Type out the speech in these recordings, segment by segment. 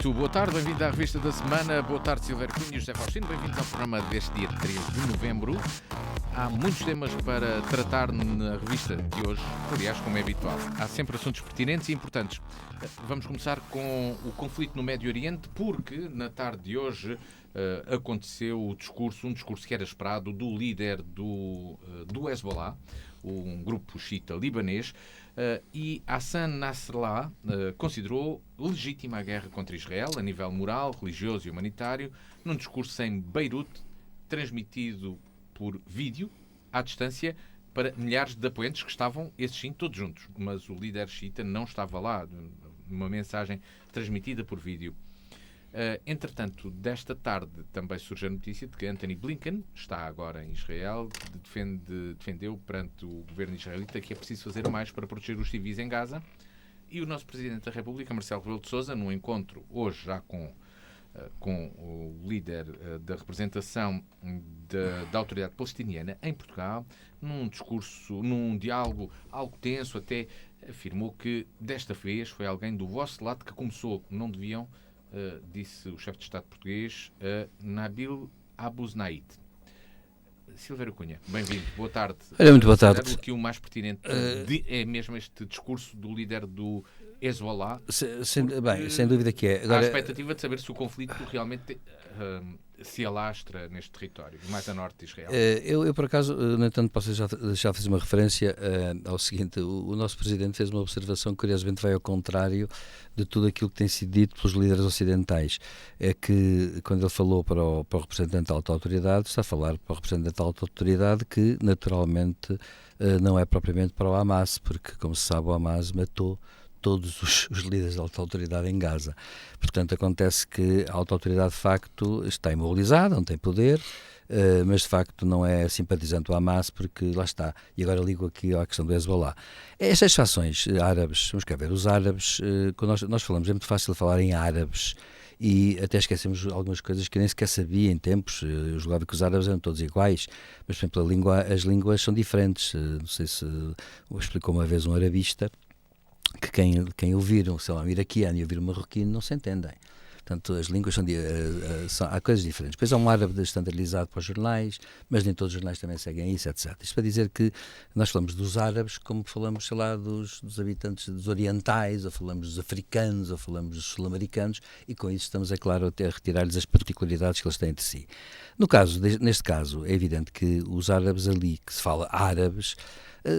Muito boa tarde, bem-vindo à revista da semana. Boa tarde, Silvério Cunha e José Faustino. Bem-vindos ao programa deste dia 3 de novembro. Há muitos temas para tratar na revista de hoje, aliás, como é habitual. Há sempre assuntos pertinentes e importantes. Vamos começar com o conflito no Médio Oriente, porque na tarde de hoje aconteceu um discurso que era esperado do líder do Hezbollah, um grupo xiita libanês, e Hassan Nasrallah considerou legítima a guerra contra Israel a nível moral, religioso e humanitário, num discurso em Beirute, transmitido por vídeo, à distância, para milhares de apoiantes que estavam, esses sim, todos juntos. Mas o líder xiita não estava lá, numa mensagem transmitida por vídeo. Entretanto, desta tarde também surge a notícia de que Antony Blinken está agora em Israel, defendeu perante o governo israelita que é preciso fazer mais para proteger os civis em Gaza. E o nosso Presidente da República, Marcelo Rebelo de Sousa, num encontro hoje já com o líder da representação da autoridade palestiniana em Portugal, num discurso, num diálogo algo tenso, até afirmou que desta vez foi alguém do vosso lado que começou, não deviam, disse o chefe de Estado português, Nabil Abu Znaid. Silvério Cunha, bem-vindo, boa tarde. Olha, muito boa tarde. O que o mais pertinente é mesmo este discurso do líder do Hezbollah. Sem dúvida que é. Agora, há a expectativa de saber se o conflito realmente se alastra neste território, mais a norte de Israel. Eu por acaso, no entanto, posso já fazer uma referência ao seguinte: o nosso Presidente fez uma observação que curiosamente vai ao contrário de tudo aquilo que tem sido dito pelos líderes ocidentais. É que, quando ele falou para o representante da alta autoridade, está a falar para o representante da alta autoridade que, naturalmente, não é propriamente para o Hamas, porque, como se sabe, o Hamas matou todos os líderes da alta autoridade em Gaza. Portanto, acontece que a alta autoridade, de facto, está imobilizada, não tem poder, mas, de facto, não é simpatizante do Hamas, porque lá está. E agora ligo aqui à questão do Hezbollah. Estas fações árabes, vamos cá ver, os árabes, quando nós falamos, é muito fácil falar em árabes, e até esquecemos algumas coisas que nem sequer sabia em tempos. Eu julgava que os árabes eram todos iguais, mas, por exemplo, as línguas são diferentes. Não sei se explicou uma vez um arabista que quem ouvir, sei lá, um iraquiano e ouvir um marroquino não se entendem. Portanto, as línguas há coisas diferentes. Depois há um árabe standardizado para os jornais, mas nem todos os jornais também seguem isso, etc. Isto para dizer que nós falamos dos árabes como falamos, sei lá, dos habitantes dos orientais, ou falamos dos africanos, ou falamos dos sul-americanos, e com isso estamos, é claro, até a retirar-lhes as particularidades que eles têm de si. Neste caso, é evidente que os árabes ali, que se fala árabes,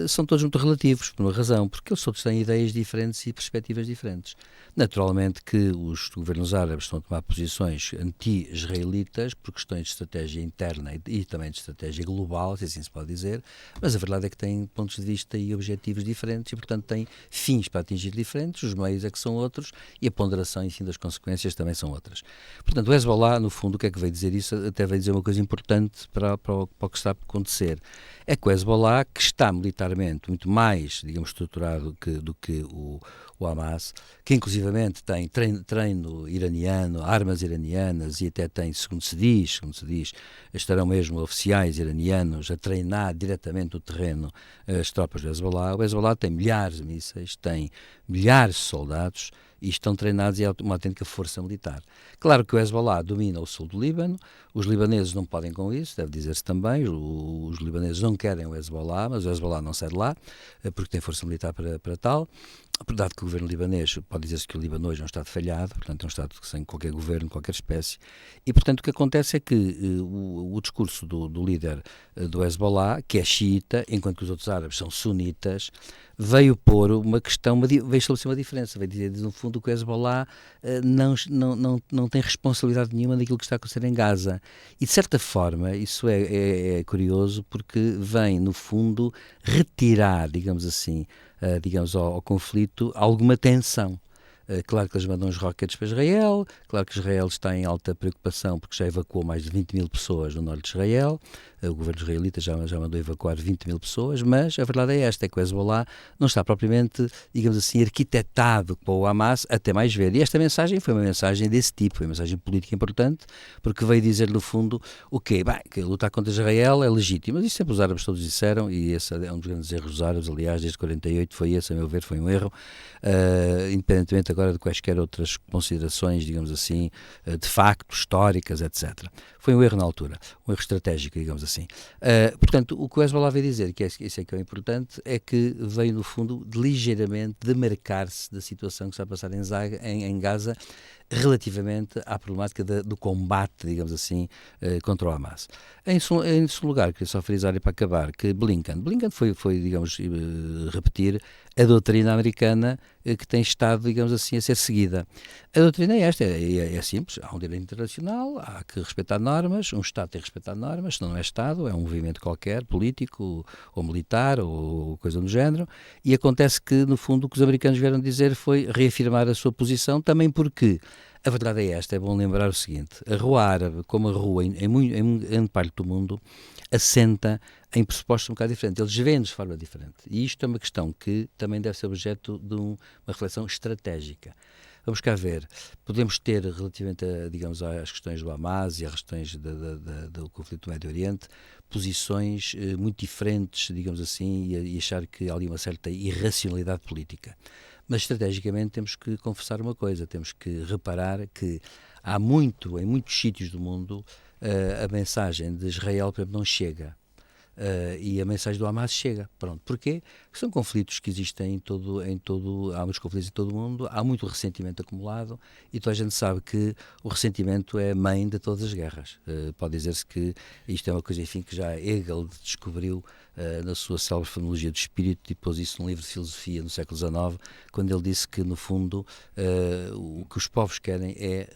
são todos muito relativos, por uma razão, porque eles todos têm ideias diferentes e perspectivas diferentes. Naturalmente que os governos árabes estão a tomar posições anti-israelitas por questões de estratégia interna e também de estratégia global, se assim se pode dizer, mas a verdade é que têm pontos de vista e objetivos diferentes e, portanto, têm fins para atingir diferentes, os meios é que são outros e a ponderação, enfim, das consequências também são outras. Portanto, o Hezbollah, no fundo, o que é que veio dizer isso? Até veio dizer uma coisa importante para o que está a acontecer. É que o Hezbollah, que está militarmente muito mais, digamos, estruturado do que o Hamas, que inclusivamente tem treino iraniano, armas iranianas e até tem, segundo se diz, estarão mesmo oficiais iranianos a treinar diretamente no terreno as tropas do Hezbollah. O Hezbollah tem milhares de mísseis, tem milhares de soldados e estão treinados e é uma autêntica força militar. Claro que o Hezbollah domina o sul do Líbano, os libaneses não podem com isso, deve dizer-se também, os libaneses não querem o Hezbollah, mas o Hezbollah não sai de lá, porque tem força militar para tal. Dado que o governo libanês, pode dizer-se que o Líbano hoje é um Estado falhado, portanto é um Estado sem qualquer governo, qualquer espécie, e portanto o que acontece é que o discurso do líder do Hezbollah, que é xiita, enquanto que os outros árabes são sunitas, veio pôr uma questão, veio estabelecer uma diferença, veio dizer, no fundo, que o Hezbollah não tem responsabilidade nenhuma daquilo que está a acontecer em Gaza. E, de certa forma, isso é curioso, porque vem, no fundo, retirar, digamos assim, ao conflito, alguma tensão. Claro que eles mandam os rockets para Israel, claro que Israel está em alta preocupação porque já evacuou mais de 20 mil pessoas no norte de Israel, o governo israelita já mandou evacuar 20 mil pessoas, mas a verdade é esta, é que o Hezbollah não está propriamente, digamos assim, arquitetado para o Hamas até mais ver. E esta mensagem foi uma mensagem desse tipo, foi uma mensagem política importante, porque veio dizer, no fundo, o quê? Bem, que lutar contra Israel é legítimo, mas isso sempre os árabes todos disseram, e esse é um dos grandes erros dos árabes, aliás, desde 48 foi esse, a meu ver, foi um erro, independentemente agora de quaisquer outras considerações, digamos assim, de facto, históricas, etc. Foi um erro na altura, um erro estratégico, digamos assim. Portanto, o que o Hezbollah veio dizer, que isso é que é o importante, é que veio, no fundo, ligeiramente demarcar-se da situação que está a passar em Gaza, relativamente à problemática do combate, digamos assim, contra o Hamas. Em segundo lugar, queria só frisar para acabar que Blinken foi digamos, repetir a doutrina americana que tem estado, digamos assim, a ser seguida. A doutrina é esta, é simples, há um direito internacional, há que respeitar normas, um Estado tem que respeitar normas, senão não é Estado, é um movimento qualquer, político ou militar ou coisa do género, e acontece que, no fundo, o que os americanos vieram dizer foi reafirmar a sua posição, também porque a verdade é esta, é bom lembrar o seguinte, a rua árabe, como a rua em grande parte do mundo, assenta em pressupostos um bocado diferentes, eles veem-nos de forma diferente, e isto é uma questão que também deve ser objeto de uma reflexão estratégica. Vamos cá ver, podemos ter relativamente, digamos, às questões do Hamas e às questões do conflito do Médio Oriente, posições muito diferentes, digamos assim, e achar que há ali uma certa irracionalidade política. Mas estrategicamente temos que confessar uma coisa, temos que reparar que há em muitos sítios do mundo, a mensagem de Israel, por exemplo, não chega. E a mensagem do Hamas chega. Pronto. Porquê? Porque são conflitos que existem há muitos conflitos em todo o mundo, há muito ressentimento acumulado e toda a gente sabe que o ressentimento é mãe de todas as guerras. Pode dizer-se que isto é uma coisa, enfim, que já Hegel descobriu na sua célebre Fenomenologia do Espírito e pôs isso num livro de filosofia no século XIX, quando ele disse que, no fundo, o que os povos querem é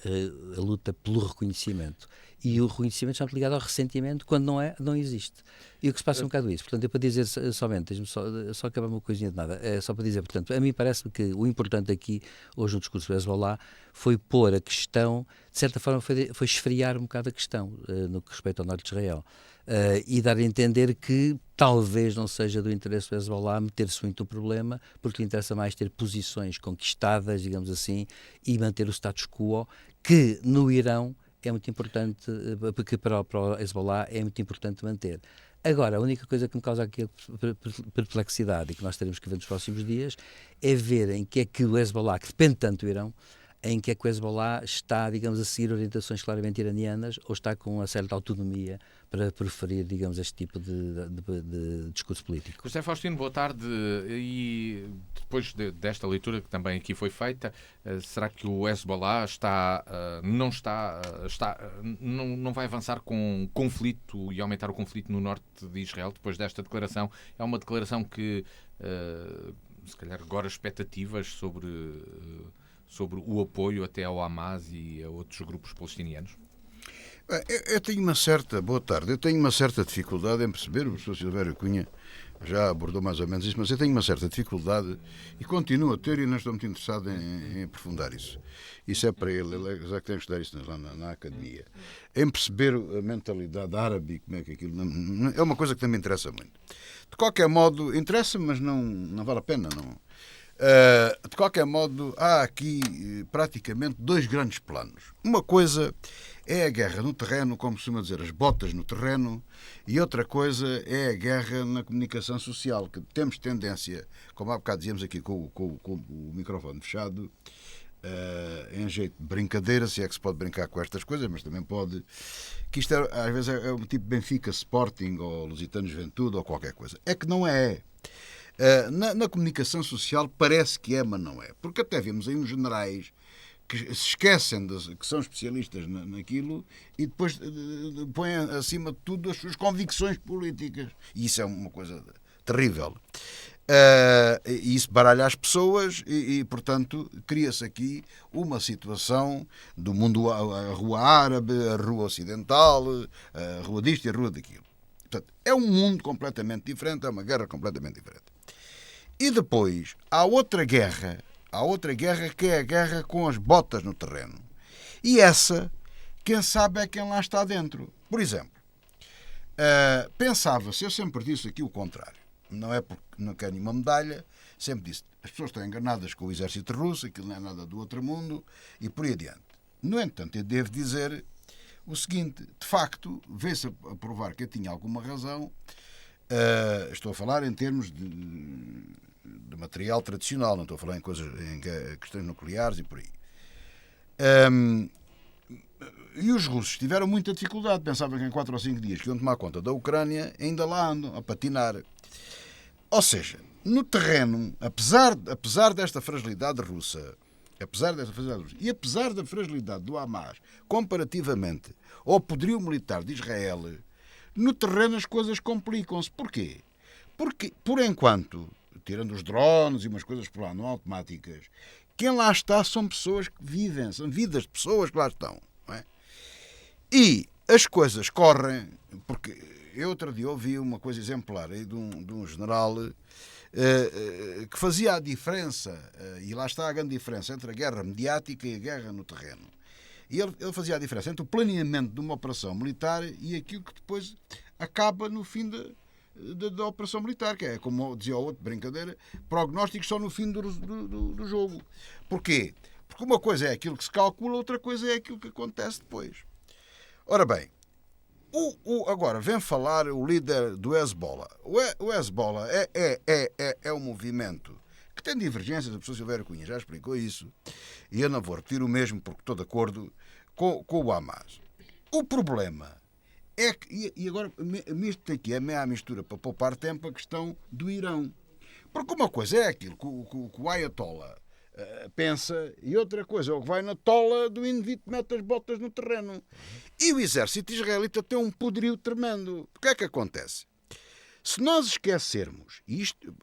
a luta pelo reconhecimento. E o reconhecimento está ligado ao ressentimento, quando não existe. E o que se passa é um bocado isso. Portanto, é para dizer somente, deixe-me só acabar uma coisinha de nada, é só para dizer, portanto, a mim parece-me que o importante aqui, hoje no discurso do Hezbollah, foi pôr a questão, de certa forma foi esfriar um bocado a questão no que respeita ao norte de Israel. E dar a entender que talvez não seja do interesse do Hezbollah meter-se muito no problema, porque lhe interessa mais ter posições conquistadas, digamos assim, e manter o status quo, que no Irão é muito importante, porque para o Hezbollah é muito importante manter. Agora, a única coisa que me causa aqui perplexidade e que nós teremos que ver nos próximos dias é ver em que é que o Hezbollah, que depende tanto do Irão, em que é que o Hezbollah está, digamos, a seguir orientações claramente iranianas ou está com uma certa autonomia para preferir, digamos, este tipo de discurso político. José Faustino, boa tarde. E depois desta leitura que também aqui foi feita, será que o Hezbollah não vai avançar com conflito e aumentar o conflito no norte de Israel depois desta declaração? É uma declaração que, se calhar, agora expectativas sobre o apoio até ao Hamas e a outros grupos palestinianos? Eu tenho uma certa... Boa tarde. Eu tenho uma certa dificuldade em perceber, o professor Silvério Cunha já abordou mais ou menos isso, mas eu tenho uma certa dificuldade e continuo a ter, e não estou muito interessado em aprofundar isso. Isso é para ele já que tem que estudar isso na academia. Em perceber a mentalidade árabe, como é que aquilo... é uma coisa que também me interessa muito. De qualquer modo, interessa-me, mas não vale a pena, não... de qualquer modo, há aqui praticamente dois grandes planos. Uma coisa é a guerra no terreno, como costuma dizer, as botas no terreno, e outra coisa é a guerra na comunicação social, que temos tendência, como há bocado dizíamos aqui com o microfone fechado, em jeito de brincadeira, se é que se pode brincar com estas coisas, mas também pode, que isto às vezes é um tipo Benfica Sporting ou Lusitano Juventude ou qualquer coisa. É que não é. Na comunicação social parece que é, mas não é. Porque até vemos aí uns generais que se esquecem que são especialistas naquilo e depois põem acima de tudo as suas convicções políticas. E isso é uma coisa terrível. E isso baralha as pessoas e, portanto, cria-se aqui uma situação do mundo, a rua árabe, a rua ocidental, a rua disto e a rua daquilo. Portanto, é um mundo completamente diferente, é uma guerra completamente diferente. E depois há outra guerra que é a guerra com as botas no terreno. E essa, quem sabe é quem lá está dentro. Por exemplo, Pensava-se, eu sempre disse aqui o contrário, não é porque não quero nenhuma medalha, sempre disse, as pessoas estão enganadas com o exército russo, aquilo não é nada do outro mundo, e por aí adiante. No entanto, eu devo dizer o seguinte, de facto, veio-se a provar que eu tinha alguma razão, estou a falar em termos de material tradicional, não estou a falar em questões nucleares e por aí. E os russos tiveram muita dificuldade, pensavam que em 4 ou 5 dias que iam tomar conta da Ucrânia, ainda lá andam a patinar. Ou seja, no terreno, apesar desta fragilidade russa, e apesar da fragilidade do Hamas, comparativamente ao poderio militar de Israel, no terreno as coisas complicam-se. Porquê? Porque, por enquanto, tirando os drones e umas coisas por lá não automáticas, quem lá está são pessoas que vivem, são vidas de pessoas que lá estão. Não é? E as coisas correm, porque eu outro dia ouvi uma coisa exemplar aí de um general que fazia a diferença, e lá está a grande diferença entre a guerra mediática e a guerra no terreno. E ele fazia a diferença entre o planeamento de uma operação militar e aquilo que depois acaba no fim da operação militar, que é, como dizia o outro, brincadeira, prognósticos só no fim do jogo. Porquê? Porque uma coisa é aquilo que se calcula, outra coisa é aquilo que acontece depois. Ora bem, agora vem falar o líder do Hezbollah. O Hezbollah é um movimento que tem divergências, a professora Silvério Cunha já explicou isso, e eu não vou repetir o mesmo porque estou de acordo com o Hamas. O problema é que, e agora isto aqui é meia mistura para poupar tempo, a questão do Irão. Porque uma coisa é aquilo que o Ayatollah pensa, e outra coisa é o que vai na tola do indivíduo que mete as botas no terreno. E o exército israelita tem um poderio tremendo. O que é que acontece? Se nós esquecermos, e isto,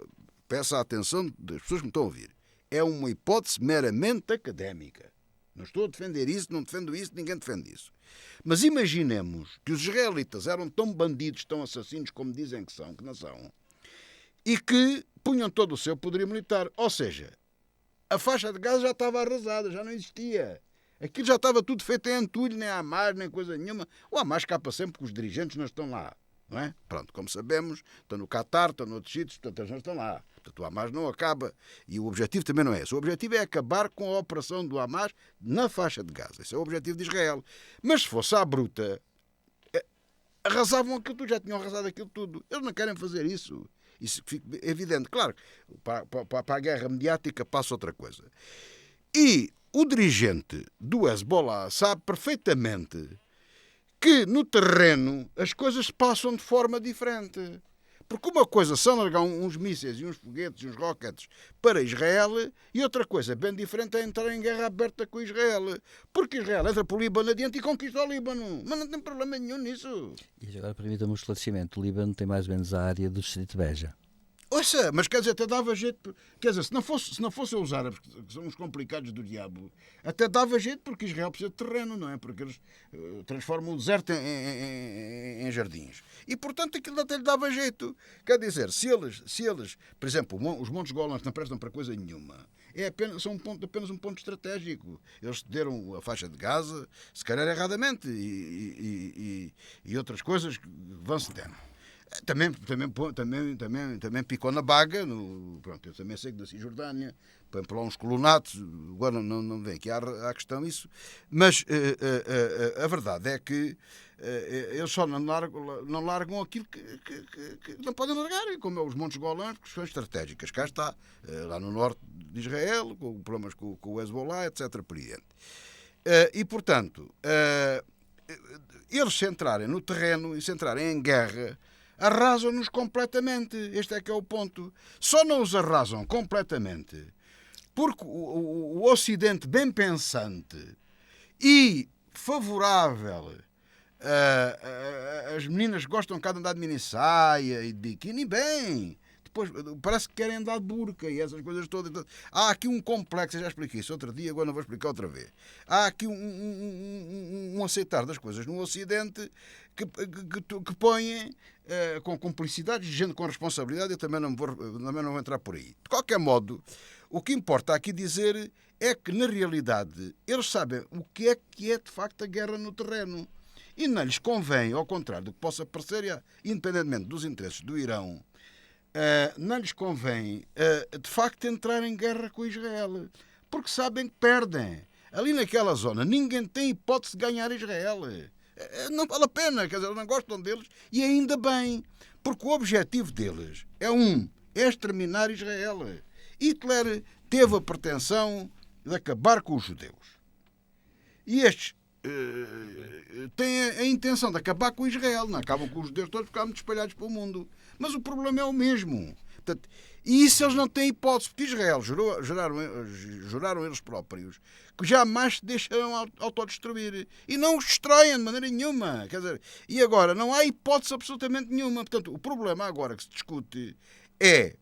peço a atenção das pessoas que me estão a ouvir, é uma hipótese meramente académica. Não estou a defender isso, não defendo isso, ninguém defende isso. Mas imaginemos que os israelitas eram tão bandidos, tão assassinos como dizem que não são, e que punham todo o seu poderio militar. Ou seja, a faixa de Gaza já estava arrasada, já não existia. Aquilo já estava tudo feito em entulho, nem Hamas, nem coisa nenhuma. O Hamas escapa sempre porque os dirigentes não estão lá. Não é? Pronto, como sabemos, estão no Qatar, estão noutros sítios, portanto eles não estão lá. Portanto, o Hamas não acaba, e o objetivo também não é esse. O objetivo é acabar com a operação do Hamas na faixa de Gaza. Esse é o objetivo de Israel. Mas se fosse à bruta, arrasavam aquilo tudo, já tinham arrasado aquilo tudo. Eles não querem fazer isso. Isso fica evidente. Claro, para a guerra mediática passa outra coisa. E o dirigente do Hezbollah sabe perfeitamente que no terreno as coisas passam de forma diferente. Porque uma coisa são largar uns mísseis e uns foguetes e uns rockets para Israel, e outra coisa bem diferente é entrar em guerra aberta com Israel. Porque Israel entra para o Líbano adiante e conquista o Líbano. Mas não tem problema nenhum nisso. E agora permita-me um esclarecimento. O Líbano tem mais ou menos a área do distrito de Beja. Ouça, mas quer dizer, até dava jeito. Quer dizer, se não fossem os árabes, que são os complicados do diabo, até dava jeito porque Israel precisa de terreno, não é? Porque eles transformam o deserto em jardins. E, portanto, aquilo até lhe dava jeito. Quer dizer, se eles por exemplo, os Montes Golãs não prestam para coisa nenhuma, são apenas um ponto estratégico. Eles cederam a faixa de Gaza, se calhar erradamente, e outras coisas vão cedendo. Também picou na baga, pronto, eu também sei que da Cisjordânia, põe por lá uns colonatos, agora não vem aqui à questão isso, mas a verdade é que eles só não largam aquilo que não podem largar, como é os Montes Golãs, questões estratégicas. Cá está, lá no norte de Israel, com problemas com o Hezbollah, etc. Por aí dentro. E, portanto, eles se entrarem no terreno e se entrarem em guerra, arrasam-nos completamente. Este é que é o ponto. Só não os arrasam completamente porque o Ocidente bem pensante e favorável, as meninas gostam cá de andar de mini-saia e de biquíni, bem, depois parece que querem andar de burca e essas coisas todas. Há aqui um complexo, eu já expliquei isso outro dia, agora não vou explicar outra vez. Há aqui um aceitar das coisas no Ocidente que põem com cumplicidade, gente com responsabilidade. Eu também não vou entrar por aí. De qualquer modo, o que importa aqui dizer é que, na realidade, eles sabem o que é de facto a guerra no terreno. E não lhes convém, ao contrário do que possa parecer, independentemente dos interesses do Irão, não lhes convém, de facto, entrar em guerra com Israel, porque sabem que perdem. Ali naquela zona ninguém tem hipótese de ganhar Israel. Não vale a pena, quer dizer, não gostam deles, e ainda bem, porque o objetivo deles é exterminar Israel. Hitler teve a pretensão de acabar com os judeus. E estes têm a intenção de acabar com Israel. Não acabam com os judeus todos, porque muito espalhados pelo mundo. Mas o problema é o mesmo. Portanto, e isso eles não têm hipótese, porque Israel juraram eles próprios que jamais se deixarão autodestruir. E não os destroem de maneira nenhuma. Quer dizer, e agora não há hipótese absolutamente nenhuma. Portanto, o problema agora que se discute é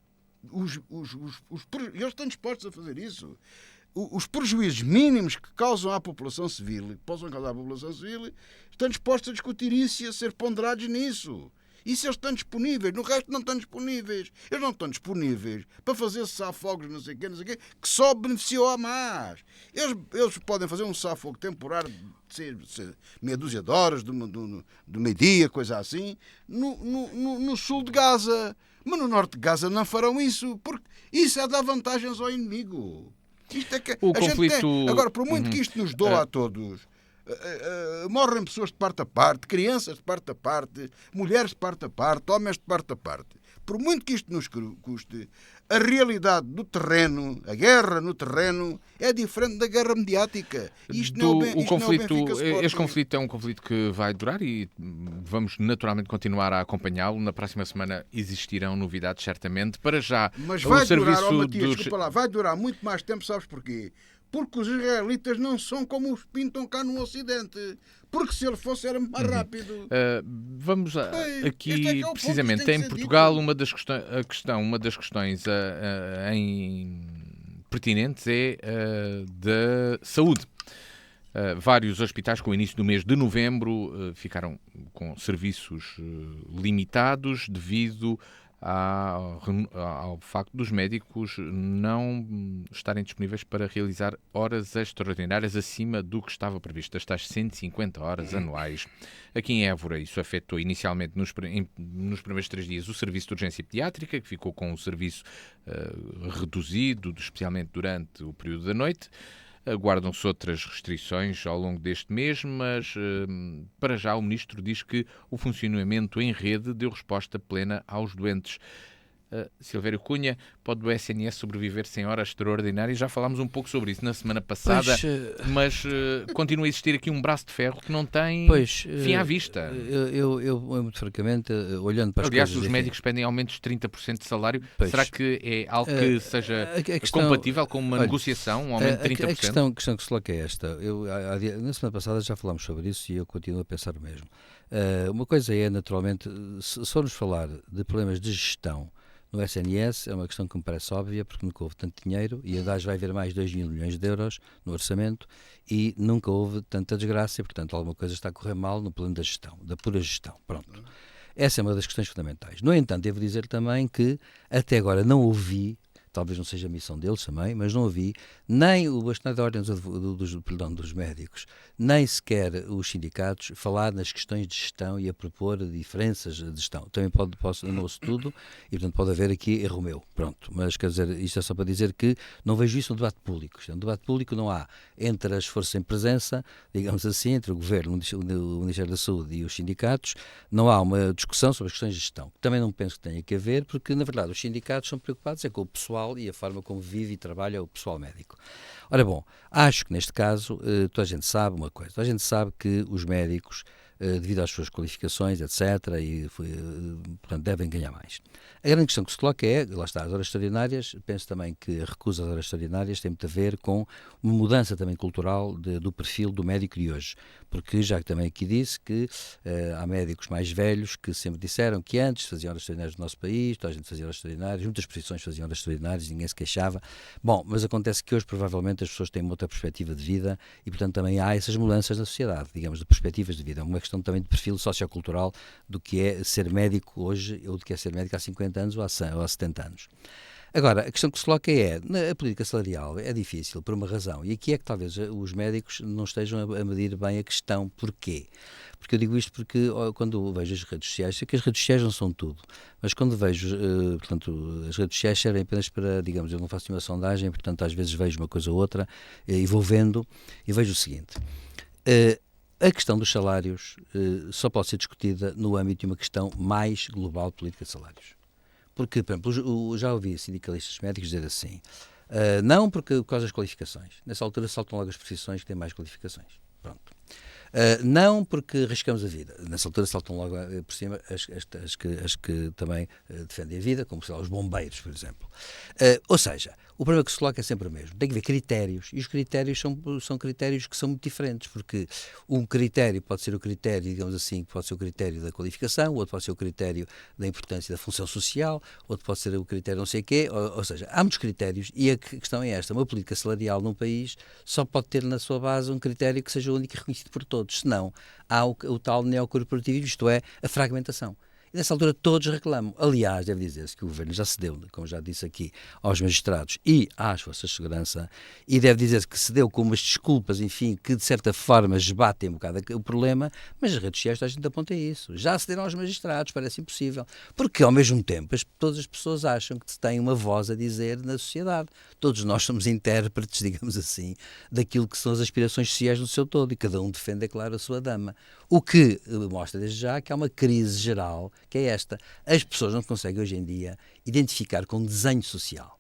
eles estão dispostos a fazer isso. Os prejuízos mínimos que causam à população civil, que possam causar à população civil, estão dispostos a discutir isso e a ser ponderados nisso. Isso eles estão disponíveis, no resto não estão disponíveis. Eles não estão disponíveis para fazer cessar-fogos, não sei o quê, que só beneficiou a Hamas. Eles podem fazer um cessar-fogo temporário de meia dúzia de horas, do meio-dia, coisa assim, no sul de Gaza. Mas no norte de Gaza não farão isso, porque isso é dar vantagens ao inimigo. Isto é que o conflito... Agora, por muito que isto nos doa a todos, morrem pessoas de parte a parte, crianças de parte a parte, mulheres de parte a parte, homens de parte a parte. Por muito que isto nos custe, a realidade do terreno, a guerra no terreno, é diferente da guerra mediática. Este conflito é um conflito que vai durar e vamos naturalmente continuar a acompanhá-lo. Na próxima semana existirão novidades, certamente. Para já, mas vai durar, Matias, desculpa lá, vai durar muito mais tempo, sabes porquê? Porque os israelitas não são como os pintam cá no Ocidente. Porque se ele fosse era mais rápido. Vamos aqui, precisamente, em Portugal, uma das questões pertinentes é da saúde. Vários hospitais, com o início do mês de novembro, ficaram com serviços limitados devido ao facto dos médicos não estarem disponíveis para realizar horas extraordinárias acima do que estava previsto, das tais 150 horas anuais. Aqui em Évora, isso afetou inicialmente nos primeiros 3 dias o serviço de urgência pediátrica, que ficou com o serviço reduzido, especialmente durante o período da noite. Aguardam-se outras restrições ao longo deste mês, mas para já o Ministro diz que o funcionamento em rede deu resposta plena aos doentes. Silvério Cunha, pode o SNS sobreviver sem horas extraordinárias? Já falámos um pouco sobre isso na semana passada, mas continua a existir aqui um braço de ferro que não tem fim à vista. Eu muito francamente, olhando para as Aliás, coisas... os médicos pedem aumentos de 30% de salário. Será que é algo que seja compatível com uma negociação, um aumento de 30%? A questão que se coloca é esta. Na semana passada já falámos sobre isso e eu continuo a pensar o mesmo. Uma coisa é, naturalmente, se formos falar de problemas de gestão no SNS, é uma questão que me parece óbvia, porque nunca houve tanto dinheiro e a DAS vai ver mais 2 mil milhões de euros no orçamento e nunca houve tanta desgraça e, portanto, alguma coisa está a correr mal no plano da gestão, da pura gestão. Pronto. Essa é uma das questões fundamentais. No entanto, devo dizer também que até agora não ouvi, talvez não seja a missão deles também, mas não ouvi nem o bastonário da Ordem dos Médicos, nem sequer os sindicatos falar nas questões de gestão e a propor diferenças de gestão. Também não ouço tudo e, portanto, pode haver aqui erro meu. Pronto, mas quer dizer, isto é só para dizer que não vejo isso no debate público. No debate público não há, entre as forças em presença, digamos assim, entre o Governo, o Ministério da Saúde e os sindicatos, não há uma discussão sobre as questões de gestão. Também não penso que tenha que haver, porque, na verdade, os sindicatos são preocupados com o pessoal e a forma como vive e trabalha o pessoal médico. Ora bom, acho que neste caso toda a gente sabe uma coisa, toda a gente sabe que os médicos, devido às suas qualificações, etc., portanto, devem ganhar mais. A grande questão que se coloca é, lá está, as horas extraordinárias. Penso também que a recusa às horas extraordinárias tem muito a ver com uma mudança também cultural do perfil do médico de hoje, porque já que também aqui disse que há médicos mais velhos que sempre disseram que antes faziam horas extraordinárias no nosso país, toda a gente fazia horas extraordinárias, muitas profissões faziam horas extraordinárias, ninguém se queixava. Bom, mas acontece que hoje provavelmente as pessoas têm uma outra perspectiva de vida e, portanto, também há essas mudanças na sociedade, digamos, de perspectivas de vida. É uma questão também de perfil sociocultural do que é ser médico hoje ou do que é ser médico há 50 anos ou há 70 anos. Agora, a questão que se coloca a política salarial é difícil por uma razão, e aqui é que talvez os médicos não estejam a medir bem a questão. Porquê? Porque eu digo isto porque quando vejo as redes sociais, sei que as redes sociais não são tudo, mas quando vejo, portanto, as redes sociais servem apenas para, digamos, eu não faço nenhuma sondagem, portanto às vezes vejo uma coisa ou outra e vou vendo e vejo o seguinte. A questão dos salários só pode ser discutida no âmbito de uma questão mais global de política de salários. Porque, por exemplo, já ouvi sindicalistas médicos dizer assim, não porque por causa das qualificações. Nessa altura saltam logo as profissões que têm mais qualificações. Pronto. Não porque arriscamos a vida. Nessa altura saltam logo por cima as que também defendem a vida, como sei lá, os bombeiros, por exemplo. Ou seja, o problema que se coloca é sempre o mesmo. Tem que haver critérios, e os critérios são critérios que são muito diferentes, porque um critério pode ser o critério, digamos assim, pode ser o critério da qualificação, outro pode ser o critério da importância da função social, outro pode ser o critério não sei o quê, ou seja, há muitos critérios, e a questão é esta: uma política salarial num país só pode ter na sua base um critério que seja único e reconhecido por todos, senão há o tal neocorporativismo, isto é, a fragmentação. E nessa altura todos reclamam. Aliás, deve dizer-se que o governo já cedeu, como já disse aqui, aos magistrados e às forças de segurança, e deve dizer-se que cedeu com umas desculpas, enfim, que de certa forma esbatem um bocado o problema, mas as redes sociais a gente aponta isso. Já cederam aos magistrados, parece impossível. Porque, ao mesmo tempo, todas as pessoas acham que têm uma voz a dizer na sociedade. Todos nós somos intérpretes, digamos assim, daquilo que são as aspirações sociais no seu todo, e cada um defende, é claro, a sua dama. O que mostra desde já que há uma crise geral, que é esta: as pessoas não conseguem hoje em dia identificar com desenho social.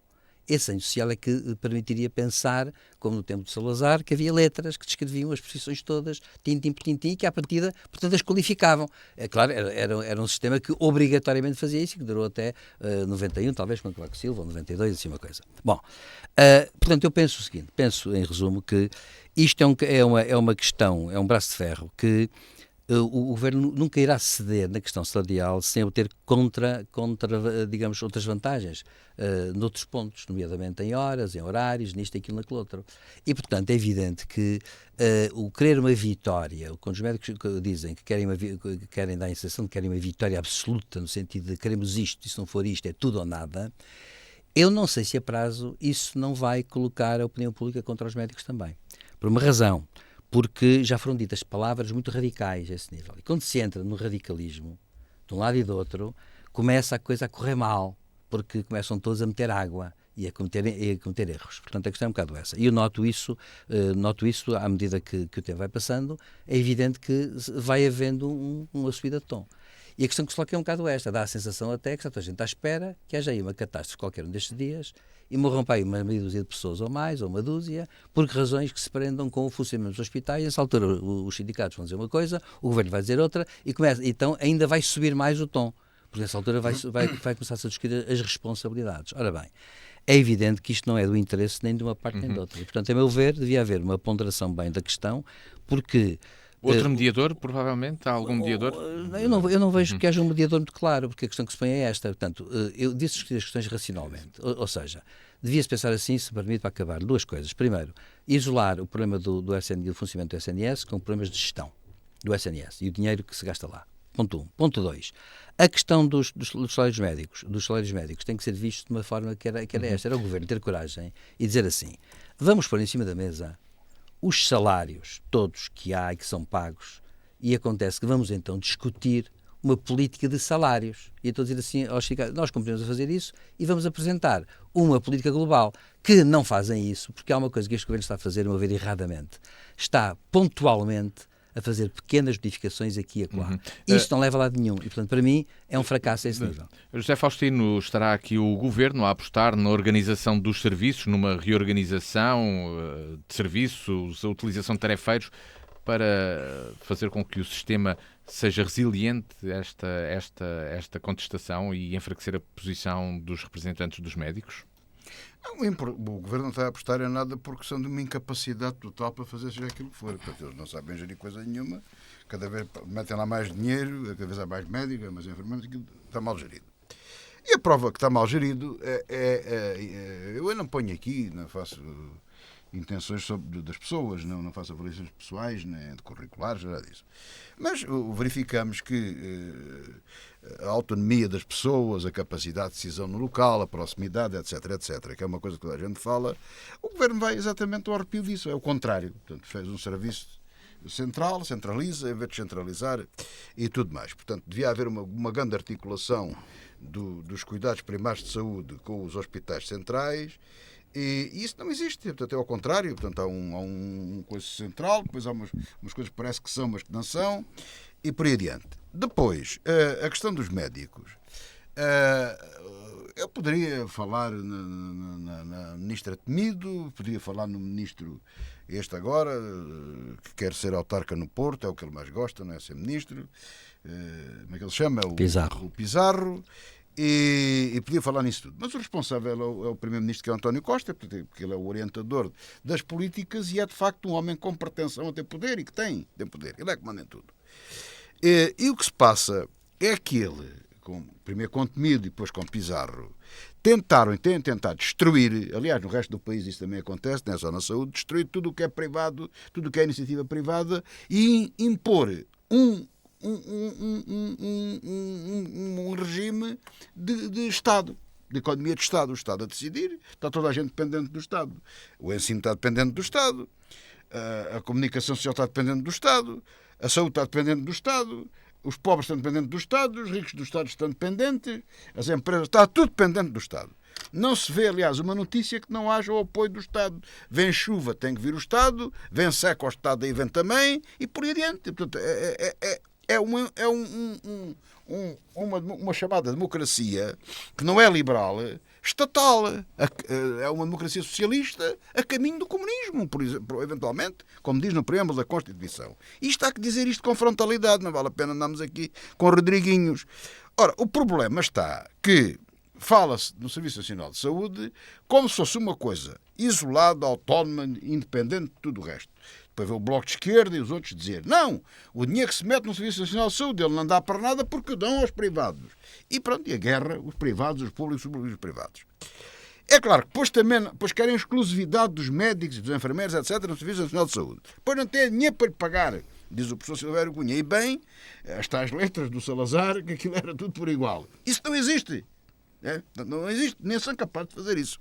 Esse desenho social é que permitiria pensar, como no tempo de Salazar, que havia letras que descreviam as profissões todas, tintim por tintim, que à partida, portanto, as qualificavam. É claro, era um sistema que obrigatoriamente fazia isso, e que durou até 91, talvez, com Cavaco Silva, ou 92, assim uma coisa. Bom, portanto, eu penso o seguinte, penso, em resumo, que isto é uma questão, é um braço de ferro que o governo nunca irá ceder na questão salarial sem obter contra digamos, outras vantagens, noutros pontos, nomeadamente em horas, em horários, nisto, aquilo, naquilo outro. E, portanto, é evidente que o querer uma vitória, quando os médicos dizem que querem dar a sensação de que querem uma vitória absoluta, no sentido de queremos isto, e se não for isto é tudo ou nada, eu não sei se a prazo isso não vai colocar a opinião pública contra os médicos também. Por uma razão: porque já foram ditas palavras muito radicais a esse nível. E quando se entra no radicalismo, de um lado e do outro, começa a coisa a correr mal, porque começam todos a meter água e a cometer erros. Portanto, a questão é um bocado essa. E eu noto isso à medida que o tempo vai passando. É evidente que vai havendo uma subida de tom. E a questão que se coloca é um bocado esta: dá a sensação até que está a gente à espera que haja aí uma catástrofe qualquer um destes dias, e morram para aí uma meia dúzia de pessoas ou mais, ou uma dúzia, por razões que se prendam com o funcionamento dos hospitais. Nessa altura os sindicatos vão dizer uma coisa, o governo vai dizer outra, e então ainda vai subir mais o tom, porque nessa altura vai começar a discutir as responsabilidades. Ora bem, é evidente que isto não é do interesse nem de uma parte nem de outra. E, portanto, a meu ver, devia haver uma ponderação bem da questão, porque... Outro mediador, provavelmente? Há algum mediador? Eu não vejo que haja um mediador muito claro, porque a questão que se põe é esta. Portanto, eu disse discutir as questões racionalmente. Ou seja, devia-se pensar assim, se me permite, para acabar, duas coisas. Primeiro, isolar o problema do funcionamento do SNS com problemas de gestão do SNS e o dinheiro que se gasta lá. Ponto 1. Ponto 2. A questão dos salários médicos tem que ser visto de uma forma que era esta. Era o governo ter coragem e dizer assim: vamos pôr em cima da mesa os salários todos que há e que são pagos, e acontece que vamos então discutir uma política de salários. E então dizer assim aos sindicatos: nós compreendemos a fazer isso e vamos apresentar uma política global. Que não fazem isso, porque há uma coisa que este governo está a fazer, a ver, erradamente. Está pontualmente a fazer pequenas modificações aqui e acolá. Isto não leva a lado nenhum, e portanto para mim é um fracasso a esse nível. José Faustino, estará aqui o Governo a apostar na organização dos serviços, numa reorganização de serviços, a utilização de tarefeiros, para fazer com que o sistema seja resiliente a esta contestação e enfraquecer a posição dos representantes dos médicos? O governo não está a apostar em nada porque são de uma incapacidade total para fazer seja aquilo que for. Porque eles não sabem gerir coisa nenhuma, cada vez metem lá mais dinheiro, cada vez há mais médicos, mais enfermeiros, aquilo está mal gerido. E a prova que está mal gerido eu não ponho aqui, não faço intenções das pessoas, não faço avaliações pessoais nem de curriculares, nada disso. Mas verificamos que a autonomia das pessoas, a capacidade de decisão no local, a proximidade, etc., que é uma coisa que toda a gente fala, o Governo vai exatamente ao arrepio disso, é o contrário. Portanto, fez um serviço central, centraliza, em vez de centralizar e tudo mais. Portanto, devia haver uma grande articulação dos cuidados primários de saúde com os hospitais centrais. E isso não existe, portanto é ao contrário, portanto há um coisa central, depois há umas coisas que parece que são, mas que não são, e por aí adiante. Depois, a questão dos médicos. Eu poderia falar na ministra Temido, poderia falar no ministro este agora, que quer ser autarca no Porto, é o que ele mais gosta, não é ser ministro. Como é que ele chama? Pizarro. O Pizarro. E podia falar nisso tudo. Mas o responsável é o primeiro-ministro, que é o António Costa, porque ele é o orientador das políticas e é de facto um homem com pretensão a ter poder e que tem poder. Ele é que manda em tudo. E o que se passa é que ele, primeiro com Temido e depois com Pizarro, têm tentado destruir, aliás, no resto do país isso também acontece, não é só na saúde, destruir tudo o que é privado, tudo o que é iniciativa privada e impor um regime de Estado, de economia de Estado, o Estado a decidir, está toda a gente dependente do Estado, o ensino está dependente do Estado, a comunicação social está dependente do Estado, a saúde está dependente do Estado, os pobres estão dependentes do Estado, os ricos do Estado estão dependentes, as empresas, está tudo dependente do Estado. Não se vê, aliás, uma notícia que não haja o apoio do Estado. Vem chuva, tem que vir o Estado, vem seca, o Estado aí vem também, e por aí adiante. Portanto, é uma chamada democracia que não é liberal, estatal. É uma democracia socialista a caminho do comunismo, por exemplo, eventualmente, como diz no preâmbulo da Constituição. Isto há que dizer isto com frontalidade, não vale a pena andarmos aqui com Rodriguinhos. Ora, o problema está que fala-se no Serviço Nacional de Saúde como se fosse uma coisa isolada, autónoma, independente de tudo o resto. Depois vê o Bloco de Esquerda e os outros dizer não, o dinheiro que se mete no Serviço Nacional de Saúde ele não dá para nada porque dão aos privados. E pronto, e a guerra, os privados, os públicos e os privados. É claro que depois querem a exclusividade dos médicos e dos enfermeiros, etc., no Serviço Nacional de Saúde. Depois não têm dinheiro para lhe pagar, diz o professor Silvério Cunha. E bem, as tais letras do Salazar, que aquilo era tudo por igual. Isso não existe. Não existe, nem são capazes de fazer isso.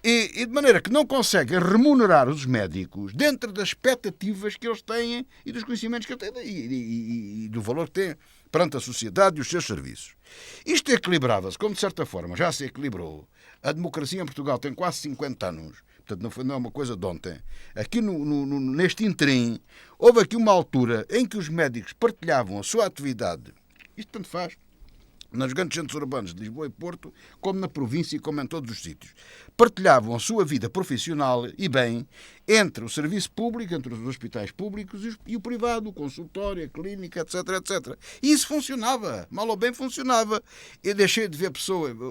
E de maneira que não conseguem remunerar os médicos dentro das expectativas que eles têm e dos conhecimentos que eles têm e do valor que têm perante a sociedade e os seus serviços. Isto equilibrava-se, como de certa forma já se equilibrou. A democracia em Portugal tem quase 50 anos, portanto não é uma coisa de ontem. Aqui neste interim, houve aqui uma altura em que os médicos partilhavam a sua atividade, isto tanto faz, nos grandes centros urbanos de Lisboa e Porto, como na província e como em todos os sítios. Partilhavam a sua vida profissional e bem entre o serviço público, entre os hospitais públicos e o privado, o consultório, a clínica, etc, etc. E isso funcionava, mal ou bem funcionava. Eu deixei de ver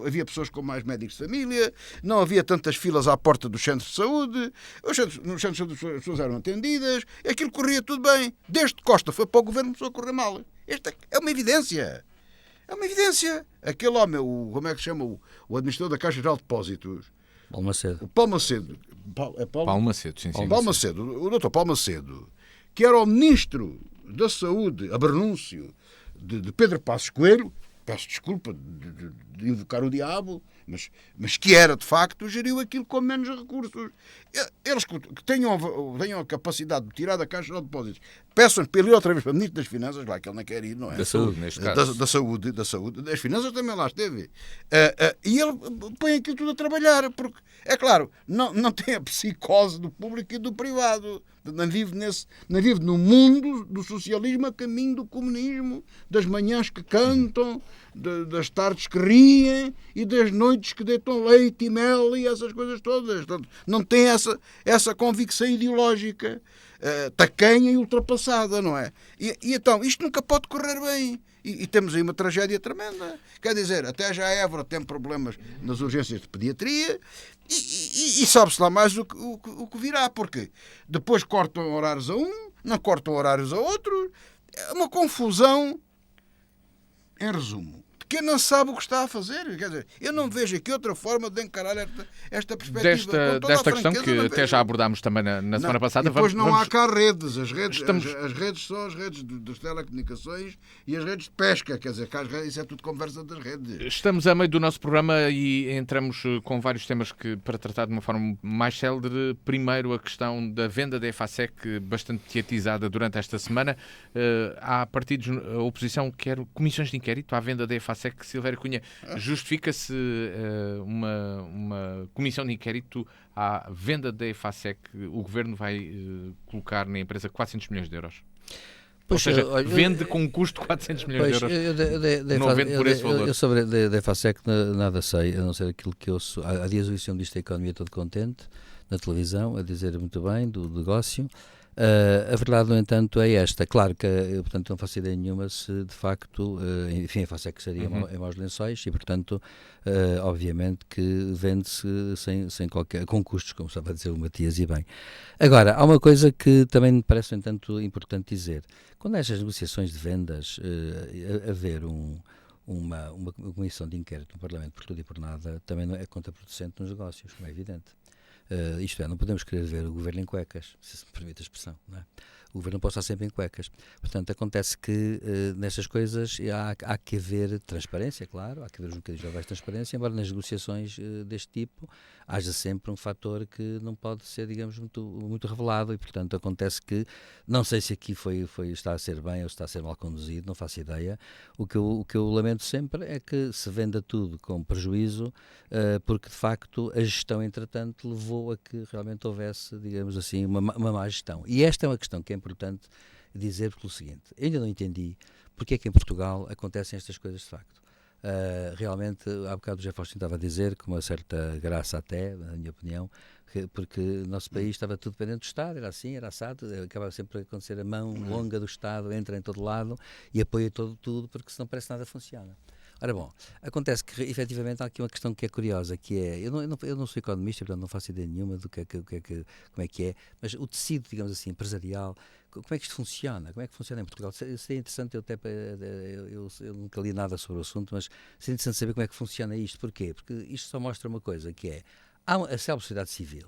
havia pessoas com mais médicos de família, não havia tantas filas à porta dos centros de saúde, nos centros de saúde as pessoas eram atendidas, aquilo corria tudo bem. Desde que Costa foi para o governo, começou a correr mal. Esta é uma evidência. É uma evidência. Aquele homem, como é que se chama? O administrador da Caixa Geral de Depósitos. Paulo Macedo. O Paulo Macedo. Paulo Macedo, sim. Paulo Macedo. O doutor Paulo Macedo, que era o ministro da Saúde, a pronúncio de Pedro Passos Coelho, peço desculpa de invocar o diabo, mas que era, de facto, geriu aquilo com menos recursos. Eles que tenham a capacidade de tirar da Caixa de Depósitos, peçam para ele ir outra vez para o Ministro das Finanças, lá que ele não quer ir, não é? Da saúde, neste caso. Da saúde. Das Finanças também lá esteve. E ele põe aquilo tudo a trabalhar, porque, é claro, não tem a psicose do público e do privado. Não vive no mundo do socialismo a caminho do comunismo, das manhãs que cantam, das tardes que riem e das noites que deitam leite e mel e essas coisas todas. Portanto, não tem essa convicção ideológica tacanha e ultrapassada, não é? E então, isto nunca pode correr bem. E temos aí uma tragédia tremenda. Quer dizer, até já a Évora tem problemas nas urgências de pediatria e sabe-se lá mais o que virá, porque depois cortam horários a um, não cortam horários a outro. É uma confusão. Em resumo, porque não sabe o que está a fazer. Quer dizer, eu não vejo aqui outra forma de encarar esta perspectiva. Com toda Desta a questão franqueza, que até já abordámos também na semana passada. E depois não vamos... há cá redes. As redes, Estamos... as redes são as redes das telecomunicações e as redes de pesca. Quer dizer, isso é tudo conversa das redes. Estamos a meio do nosso programa e entramos com vários temas para tratar de uma forma mais célere. Primeiro, a questão da venda da EFASEC, bastante teatizada durante esta semana. Há partidos, a oposição quer comissões de inquérito à venda da EFASEC. Silvério Cunha, justifica-se uma comissão de inquérito à venda da EFASEC? O Governo vai colocar na empresa 400 milhões de euros. Ou seja, vende com um custo de 400 milhões de euros. Não vende por esse valor. Eu sobre a EFASEC nada sei, a não ser aquilo que ouço. Há dias o Ministro da Economia todo contente, na televisão, a dizer muito bem do negócio. A verdade, no entanto, é esta. Claro que, portanto, não faço ideia nenhuma se, de facto, enfim, a EFASEC seria em maus lençóis e, portanto, obviamente que vende-se sem qualquer, com custos, como estava a dizer o Matias, e bem. Agora, há uma coisa que também me parece, no entanto, importante dizer. Quando há estas negociações de vendas, haver uma comissão de inquérito no Parlamento por tudo e por nada também não é contraproducente nos negócios, como é evidente. Isto é, não podemos querer ver o governo em cuecas, se me permite a expressão, não é? O governo não pode estar sempre em cuecas. Portanto, acontece que nestas coisas há que haver transparência, claro, há que haver um bocadinho de transparência, embora nas negociações deste tipo haja sempre um fator que não pode ser, digamos, muito revelado e, portanto, acontece que, não sei se aqui está a ser bem ou está a ser mal conduzido, não faço ideia. O que eu lamento sempre é que se venda tudo com prejuízo, porque, de facto, a gestão, entretanto, levou a que realmente houvesse, digamos assim, uma má gestão. E esta é uma questão que é importante dizer pelo seguinte: eu ainda não entendi porque é que em Portugal acontecem estas coisas de facto. Realmente, há bocado o José Faustino estava a dizer, com uma certa graça até, na minha opinião, porque o nosso país estava tudo dependente do Estado, era assim, era assado, acabava sempre a acontecer a mão longa do Estado, entra em todo lado e apoia tudo, porque senão parece que nada funciona. Ora bom, acontece que efetivamente há aqui uma questão que é curiosa, que é, eu não sou economista, portanto não faço ideia nenhuma do como é que é, mas o tecido, digamos assim, empresarial, como é que isto funciona? Como é que funciona em Portugal? Seria interessante, eu nunca li nada sobre o assunto, mas seria interessante saber como é que funciona isto. Porquê? Porque isto só mostra uma coisa, que é, há a sociedade civil,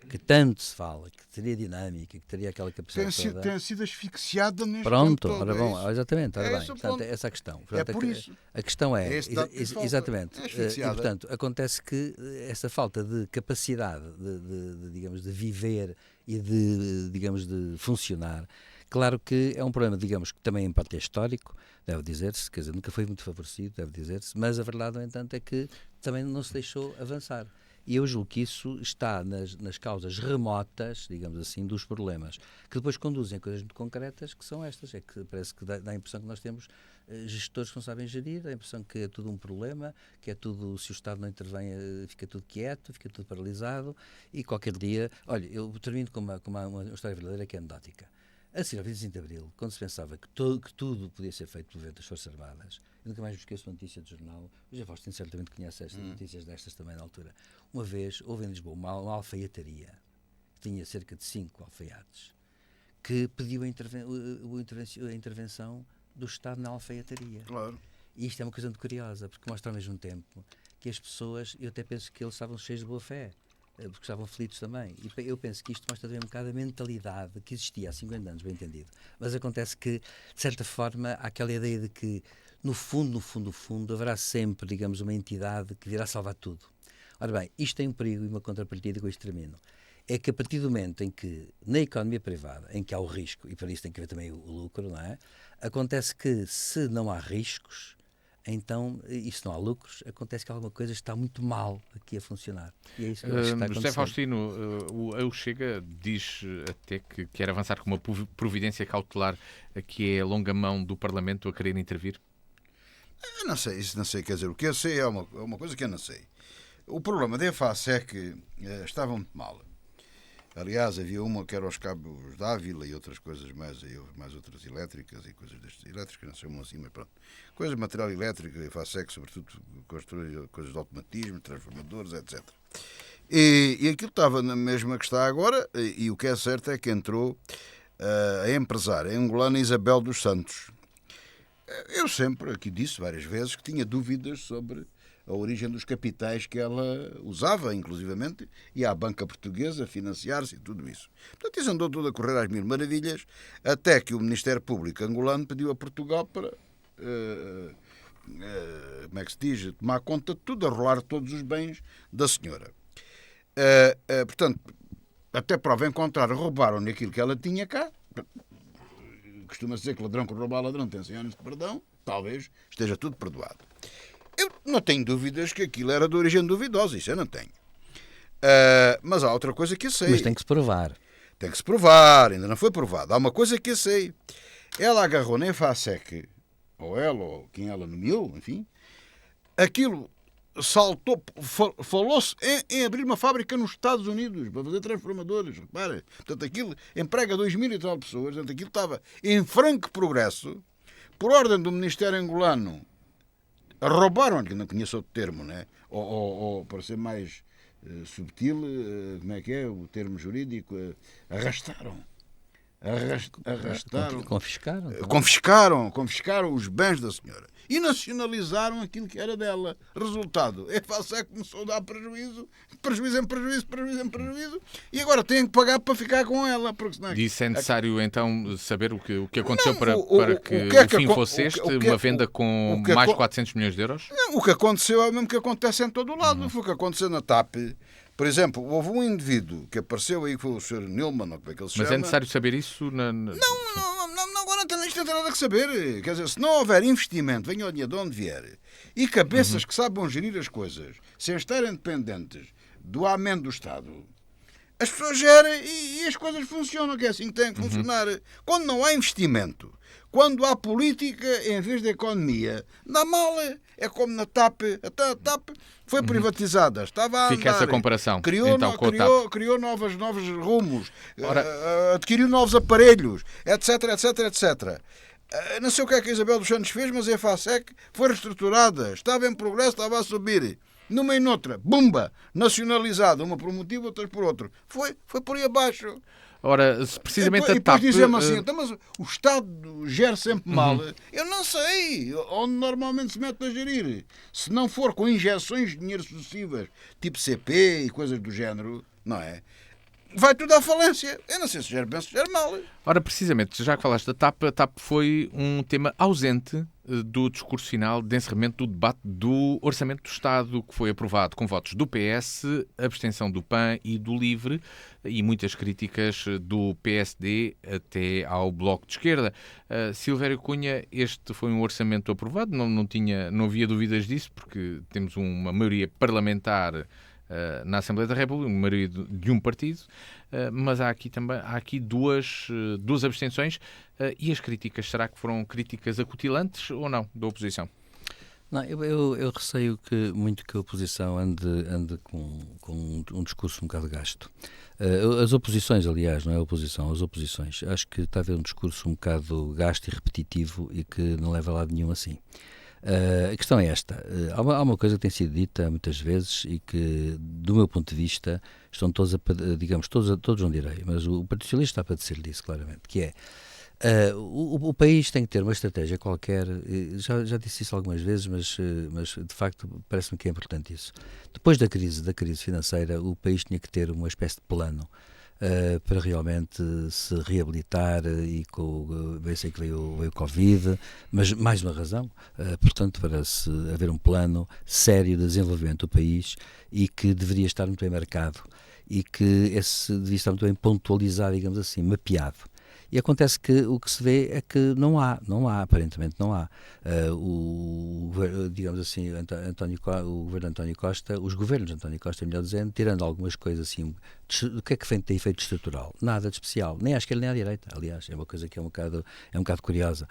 que tanto se fala, que teria dinâmica, que teria aquela capacidade toda. Tem sido asfixiada neste Pronto, tempo todo, ora bom, exatamente, ora bem. Portanto, essa a questão. Portanto, é por isso. A questão é, exatamente, e portanto, acontece que essa falta de capacidade digamos, de viver e digamos, de funcionar, claro que é um problema, digamos, que também em parte é histórico, deve dizer-se, quer dizer, nunca foi muito favorecido, deve dizer-se, mas a verdade, no entanto, é que também não se deixou avançar. E eu julgo que isso está nas causas remotas, digamos assim, dos problemas, que depois conduzem a coisas muito concretas, que são estas. É que parece que dá a impressão que nós temos gestores que não sabem gerir, dá a impressão que é tudo um problema, que é tudo, se o Estado não intervém, fica tudo quieto, fica tudo paralisado, e qualquer dia... Olha, eu termino com uma história verdadeira que é anedótica. A seguir ao 25 de Abril, quando se pensava que tudo podia ser feito pelo vento das Forças Armadas, eu nunca mais me esqueço uma notícia do jornal, o José Faustino certamente conhece estas notícias destas também na altura. Uma vez houve em Lisboa uma alfaiataria, que tinha cerca de 5 alfaiates, que pediu a intervenção do Estado na alfaiataria. Claro. E isto é uma coisa muito curiosa, porque mostra ao mesmo tempo que as pessoas, eu até penso que eles estavam cheios de boa fé, porque estavam aflitos também. E eu penso que isto mostra também um bocado a mentalidade que existia há 50 anos, bem entendido. Mas acontece que, de certa forma, há aquela ideia de que, no fundo, haverá sempre, digamos, uma entidade que virá salvar tudo. Ora bem, isto tem um perigo e uma contrapartida, com isto termino. É que a partir do momento em que, na economia privada, em que há o risco, e para isso tem que haver também o lucro, não é? Acontece que, se não há riscos, então, e se não há lucros, acontece que alguma coisa está muito mal aqui a funcionar. E é isso que eu acho que está a acontecer. José Faustino, o Chega diz até que quer avançar com uma providência cautelar, que é a longa mão do Parlamento a querer intervir? Eu não sei, isso não sei, quer dizer, o que eu sei é uma coisa que eu não sei. O problema da EFAS é que estava muito mal. Aliás, havia uma que era os cabos de Ávila e outras coisas mais outras elétricas e coisas destas. Elétricas não se chamam assim, mas pronto. Coisas de material elétrico, a EFASEC, sobretudo, construir coisas de automatismo, transformadores, etc. E aquilo estava na mesma que está agora, e o que é certo é que entrou a empresária angolana Isabel dos Santos, Eu sempre aqui disse várias vezes que tinha dúvidas sobre a origem dos capitais que ela usava, inclusivamente, e à banca portuguesa financiar-se e tudo isso. Portanto, isso andou tudo a correr às mil maravilhas, até que o Ministério Público angolano pediu a Portugal para, como é que se diz, tomar conta de tudo, arrolar todos os bens da senhora. Portanto, até prova em contrário, roubaram-lhe aquilo que ela tinha cá. Costuma-se dizer que ladrão que rouba ladrão tem 100 anos de perdão. Talvez esteja tudo perdoado. Eu não tenho dúvidas que aquilo era de origem duvidosa, isso eu não tenho. Mas há outra coisa que eu sei. Mas tem que se provar. Tem que se provar, ainda não foi provado. Há uma coisa que eu sei. Ela agarrou na EFASEC, ou ela, ou quem ela nomeou, enfim, aquilo saltou, falou-se em abrir uma fábrica nos Estados Unidos para fazer transformadores, repara. Portanto, aquilo emprega 2.000 e tal pessoas, portanto, aquilo estava em franco progresso, por ordem do Ministério angolano. Roubaram, que não conheço outro termo, né? Ou para ser mais subtil, como é que é o termo jurídico? Arrastaram. Confiscaram os bens da senhora e nacionalizaram aquilo que era dela. Resultado, a EFASEC começou a dar prejuízo em prejuízo, e agora têm que pagar para ficar com ela. Porque senão... Disse é necessário então saber o que aconteceu Não, para que é o fim fosse este, uma venda com mais 400 milhões de euros? Não, o que aconteceu é o mesmo que acontece em todo o lado. Foi o que aconteceu na TAP. Por exemplo, houve um indivíduo que apareceu aí, que foi o Sr. Nilman, ou como é que ele se chama. Mas é necessário saber isso? Não, agora isto não tem nada que saber. Quer dizer, se não houver investimento, venha o dinheiro de onde vier, e cabeças que saibam gerir as coisas, sem estarem dependentes do amém do Estado, as pessoas gerem e as coisas funcionam, que é assim que tem que funcionar. Quando não há investimento, quando há política em vez de economia, dá mal. É como na TAP. Até a TAP foi privatizada, estava a andar. Fica essa comparação. Criou novos rumos, adquiriu novos aparelhos, etc. Não sei o que é que a Isabel dos Santos fez, mas a EFASEC foi reestruturada, estava em progresso, estava a subir. Numa e noutra, bumba, nacionalizada, uma por um motivo, outra por outro. Foi por aí abaixo. Ora, precisamente e a TAP... dizem-me assim, então, mas o Estado gera sempre mal. Eu não sei onde normalmente se mete a gerir. Se não for com injeções de dinheiro sucessivas, tipo CP e coisas do género, não é? Vai tudo à falência. Eu não sei se gera bem, se gera mal. Ora, precisamente, já que falaste da TAP, a TAP foi um tema ausente do discurso final de encerramento do debate do Orçamento do Estado, que foi aprovado com votos do PS, abstenção do PAN e do LIVRE, e muitas críticas do PSD até ao Bloco de Esquerda. Silvério Cunha, este foi um orçamento aprovado, não havia dúvidas disso, porque temos uma maioria parlamentar na Assembleia da República, uma maioria de um partido, mas há aqui duas abstenções, e as críticas, será que foram críticas acutilantes ou não, da oposição? Não, eu receio muito que a oposição ande com um discurso um bocado gasto. As oposições, aliás, não é a oposição, as oposições. Acho que está a haver um discurso um bocado gasto e repetitivo e que não leva a lado nenhum assim. A questão é esta. Há uma coisa que tem sido dita muitas vezes e que, do meu ponto de vista, estão todos não direi, mas o Partido Socialista está a padecer disso, claramente, que é o país tem que ter uma estratégia qualquer, já disse isso algumas vezes, mas de facto parece-me que é importante isso. Depois da crise financeira, o país tinha que ter uma espécie de plano para realmente se reabilitar, e bem sei que veio o Covid, mas mais uma razão, portanto, para haver um plano sério de desenvolvimento do país, e que deveria estar muito bem marcado, e que devia estar muito bem pontualizado, digamos assim, mapeado. E acontece que o que se vê é que não há, aparentemente não há. Digamos assim, o governo de António Costa, os governos de António Costa, melhor dizendo, tirando algumas coisas assim, o que é que tem efeito estrutural? Nada de especial, nem à esquerda nem à direita, aliás, é uma coisa que é um bocado curiosa.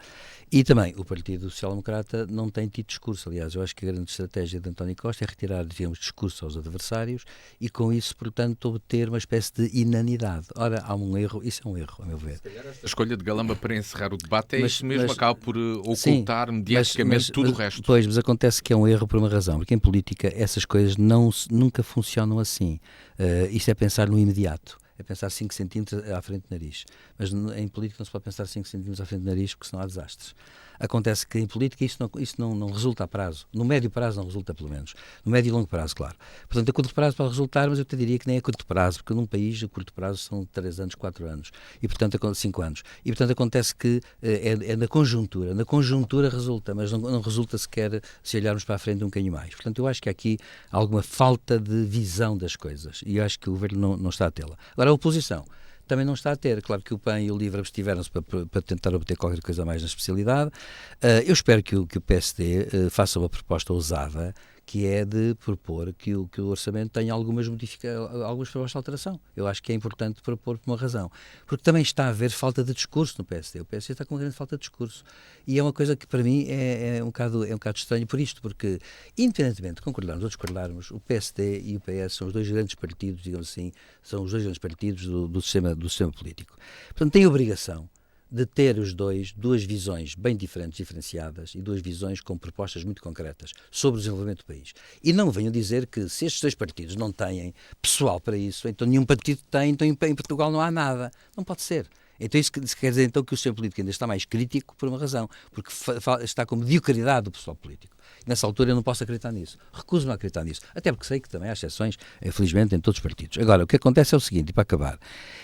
E também o Partido Social Democrata não tem tido discurso, aliás, eu acho que a grande estratégia de António Costa é retirar, digamos, discurso aos adversários e com isso, portanto, obter uma espécie de inanidade. Ora, há um erro, isso é um erro, a meu ver. A escolha de Galamba para encerrar o debate isso mesmo, acaba por ocultar mediaticamente tudo o resto. Pois, mas acontece que é um erro por uma razão, porque em política essas coisas nunca funcionam assim. Isto é pensar no imediato. é pensar 5 centímetros à frente do nariz. Mas em política não se pode pensar 5 centímetros à frente do nariz, porque senão há desastres. Acontece que em política isso não resulta a prazo. No médio prazo não resulta, pelo menos. No médio e longo prazo, claro. Portanto, a curto prazo pode resultar, mas eu te diria que nem a curto prazo, porque num país a curto prazo são 3 anos, 4 anos. E, portanto, 5 anos. E, portanto, acontece que é na conjuntura. Na conjuntura resulta, mas não resulta sequer se olharmos para a frente um bocadinho mais. Portanto, eu acho que há aqui alguma falta de visão das coisas. E eu acho que o governo não está a tê-la. Agora, a oposição também não está a ter. Claro que o PAN e o LIVRE abstiveram-se para tentar obter qualquer coisa mais na especialidade. Eu espero que o PSD faça uma proposta ousada, que é de propor que o orçamento tenha algumas propostas de alteração. Eu acho que é importante propor por uma razão. Porque também está a haver falta de discurso no PSD. O PSD está com uma grande falta de discurso. E é uma coisa que, para mim, é um bocado estranho por isto, porque, independentemente de concordarmos ou discordarmos, o PSD e o PS são os dois grandes partidos, digamos assim, são os dois grandes partidos do sistema político. Portanto, têm a obrigação de ter os duas visões bem diferenciadas e duas visões com propostas muito concretas sobre o desenvolvimento do país. E não venham dizer que se estes dois partidos não têm pessoal para isso, então nenhum partido tem, então em Portugal não há nada. Não pode ser. Então isso quer dizer então que o sistema político ainda está mais crítico por uma razão, porque está com mediocridade do pessoal político. Nessa altura eu não posso acreditar nisso. Recuso-me a acreditar nisso. Até porque sei que também há exceções, felizmente, em todos os partidos. Agora, o que acontece é o seguinte, e para acabar,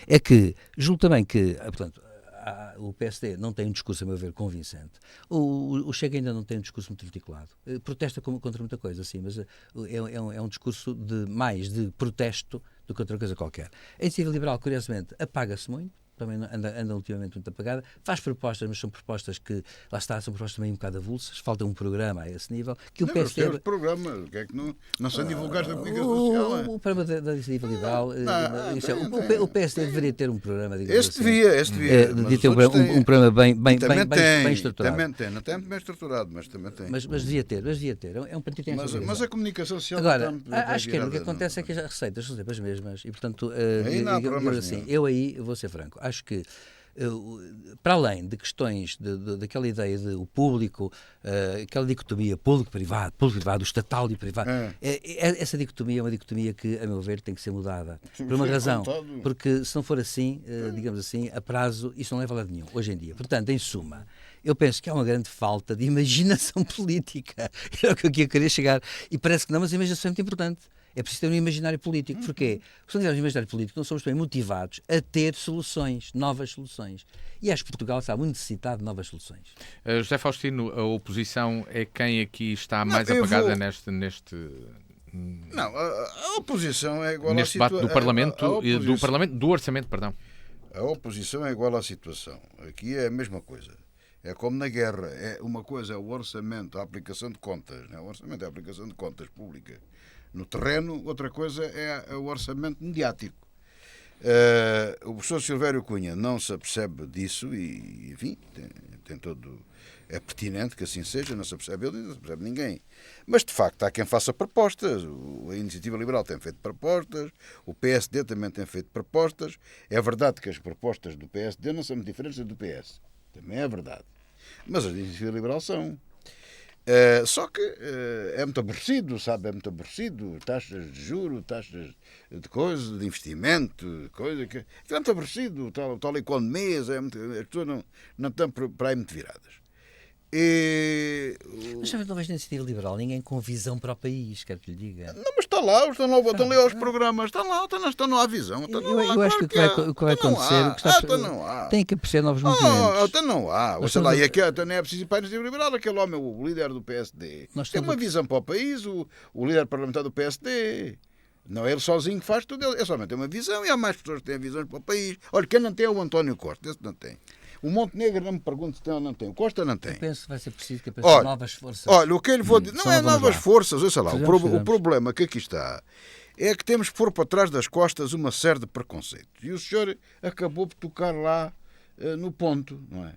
é que julgo também que, portanto, o PSD não tem um discurso, a meu ver, convincente. O Chega ainda não tem um discurso muito articulado. Protesta contra muita coisa, sim, mas é um discurso mais de protesto do que outra coisa qualquer. A Iniciativa Liberal, curiosamente, apaga-se muito, também anda ultimamente muito apagada, faz propostas, mas são propostas que, lá está, são propostas também um bocado avulsas, falta um programa a esse nível, que o PSD... Mas programa, o que é que não são divulgados na comunicação social? O programa da Iniciativa Liberal, o PSD deveria ter um programa, digamos assim. Esse devia. Devia ter um programa bem estruturado. Também tem, não tem muito bem estruturado, mas também tem. Mas devia ter. É um partido que tem mas a comunicação social... Agora, à esquerda o que acontece é que as receitas são sempre as mesmas e, portanto, eu aí vou ser franco. Acho que, para além de questões daquela ideia de o público, aquela dicotomia público-privado, o estatal e o privado, essa dicotomia é uma dicotomia que, a meu ver, tem que ser mudada. Por uma razão. Porque, se não for assim, digamos assim, a prazo, isso não leva a lado nenhum, hoje em dia. Portanto, em suma, eu penso que há uma grande falta de imaginação política. É o que eu queria chegar. E parece que não, mas a imaginação é muito importante. É preciso ter um imaginário político. Porquê? Porque se não tivermos um imaginário político, não somos bem motivados a ter soluções, novas soluções. E acho que Portugal está muito necessitado de novas soluções. José Faustino, a oposição é quem aqui está mais apagada neste... Não, a oposição é igual neste debate do Parlamento e do Orçamento, perdão. A oposição é igual à situação. Aqui é a mesma coisa. É como na guerra. Uma coisa é o orçamento, a aplicação de contas. Né? O orçamento é a aplicação de contas públicas no terreno, outra coisa é o orçamento mediático. O professor Silvério Cunha não se apercebe disso e, enfim, tem todo... É pertinente que assim seja, não se apercebe ele, não se apercebe ninguém. Mas, de facto, há quem faça propostas. A Iniciativa Liberal tem feito propostas, o PSD também tem feito propostas. É verdade que as propostas do PSD não são muito diferentes das do PS. Também é verdade. Mas as da Iniciativa Liberal são. Só que é muito aborrecido, sabe? É muito aborrecido. Taxas de juros, taxas de coisas, de investimento, coisa que... É muito aborrecido. Tal economia, as pessoas não estão para aí muito viradas. Mas não vejo na Iniciativa Liberal ninguém com visão para o país, quero que lhe diga. Não, mas está lá, estão lá aos programas, estão lá a visão. Eu acho que o que vai acontecer tem que aparecer novos movimentos. Até não há. Sei lá, e aqui até nem é preciso ir para a Iniciativa Liberal, aquele homem, o líder do PSD, tem uma visão para o país, o líder parlamentar do PSD. Não é ele sozinho que faz tudo, ele somente tem uma visão e há mais pessoas que têm visões para o país. Olha, quem não tem é o António Costa, esse não tem. O Montenegro não me pergunta se tem ou não tem. O Costa não tem. Eu penso que vai ser preciso que apareçam novas forças. Olha, o que eu lhe vou dizer... Não é novas forças, olha lá. O problema que aqui está é que temos que pôr para trás das costas uma série de preconceitos. E o senhor acabou por tocar lá no ponto, não é?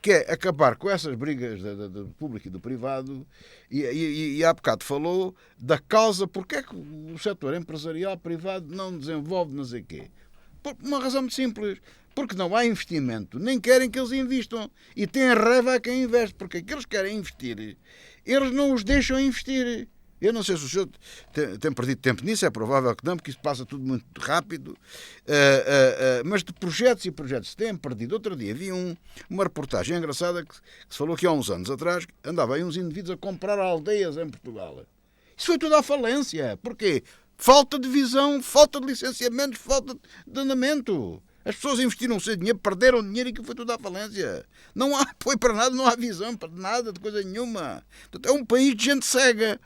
Que é acabar com essas brigas do público e do privado e há bocado falou da causa porque é que o setor empresarial privado não desenvolve não sei o quê. Por uma razão muito simples. Porque não há investimento, nem querem que eles investam. E têm raiva a quem investe, porque aqueles que querem investir, eles não os deixam investir. Eu não sei se o senhor tem perdido tempo nisso, é provável que não, porque isso passa tudo muito rápido. Mas de projetos e projetos se têm perdido. Outro dia vi uma reportagem engraçada que se falou que há uns anos atrás andavam aí uns indivíduos a comprar aldeias em Portugal. Isso foi tudo à falência. Porquê? Falta de visão, falta de licenciamentos, falta de andamento. As pessoas investiram o seu dinheiro, perderam dinheiro e que foi tudo à falência. Não há apoio para nada, não há visão para nada, de coisa nenhuma. Portanto, é um país de gente cega,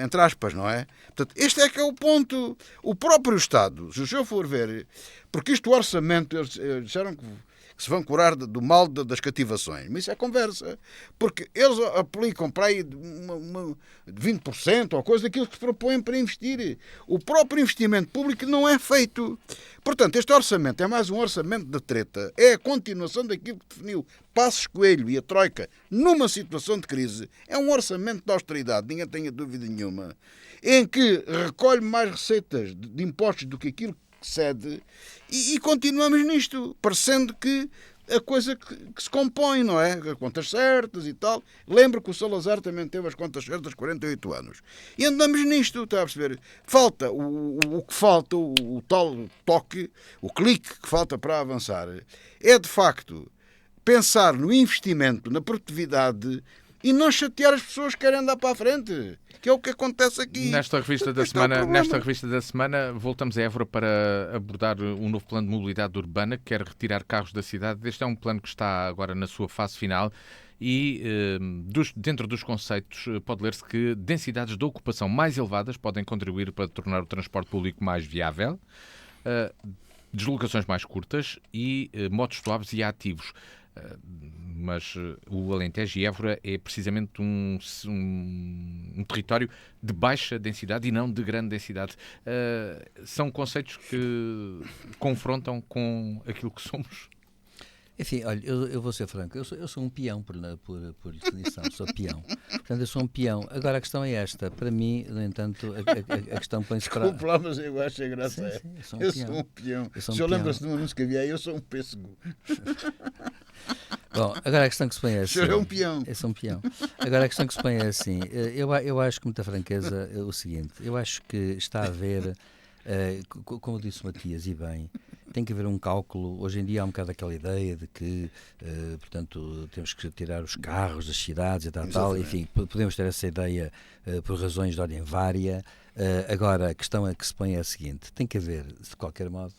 entre aspas, não é? Portanto, este é que é o ponto. O próprio Estado, se o senhor for ver, porque isto, o orçamento, eles disseram que se vão curar do mal das cativações. Mas isso é conversa. Porque eles aplicam para aí 20% ou coisa daquilo que se propõem para investir. O próprio investimento público não é feito. Portanto, este orçamento é mais um orçamento de treta. É a continuação daquilo que definiu Passos Coelho e a Troika numa situação de crise. É um orçamento de austeridade, ninguém tenha dúvida nenhuma, em que recolhe mais receitas de impostos do que aquilo cede, e continuamos nisto, parecendo que a coisa que se compõe, não é? As contas certas e tal. Lembro que o Salazar também teve as contas certas 48 anos. E andamos nisto, está a perceber? Falta o que falta, o tal toque, o clique que falta para avançar, é de facto pensar no investimento, na produtividade e não chatear as pessoas que querem andar para a frente, que é o que acontece aqui. Nesta revista da semana, voltamos a Évora para abordar um novo plano de mobilidade urbana que quer retirar carros da cidade. Este é um plano que está agora na sua fase final e dentro dos conceitos pode ler-se que densidades de ocupação mais elevadas podem contribuir para tornar o transporte público mais viável, deslocações mais curtas e modos suaves e ativos. Mas o Alentejo e Évora é precisamente um território de baixa densidade e não de grande densidade. São conceitos que confrontam com aquilo que somos. Enfim, olha, eu vou ser franco, eu sou um peão por definição, sou peão. Portanto, eu sou um peão. Agora, a questão é esta. Para mim, no entanto, a questão põe-se para... Desculpe lá, mas eu acho engraçado. Eu sou um peão. O senhor lembra-se de uma música que havia? Eu sou um pêssego. Bom, agora a questão que se põe é assim. O senhor é um peão. Eu sou um peão. Agora a questão que se põe é assim. Eu acho com muita franqueza o seguinte. Eu acho que está a haver, como disse o Matias, e bem, tem que haver um cálculo. Hoje em dia há um bocado aquela ideia de que, portanto, temos que tirar os carros das cidades e tal. Enfim, podemos ter essa ideia por razões de ordem vária. Agora, a questão que se põe é a seguinte. Tem que haver, de qualquer modo,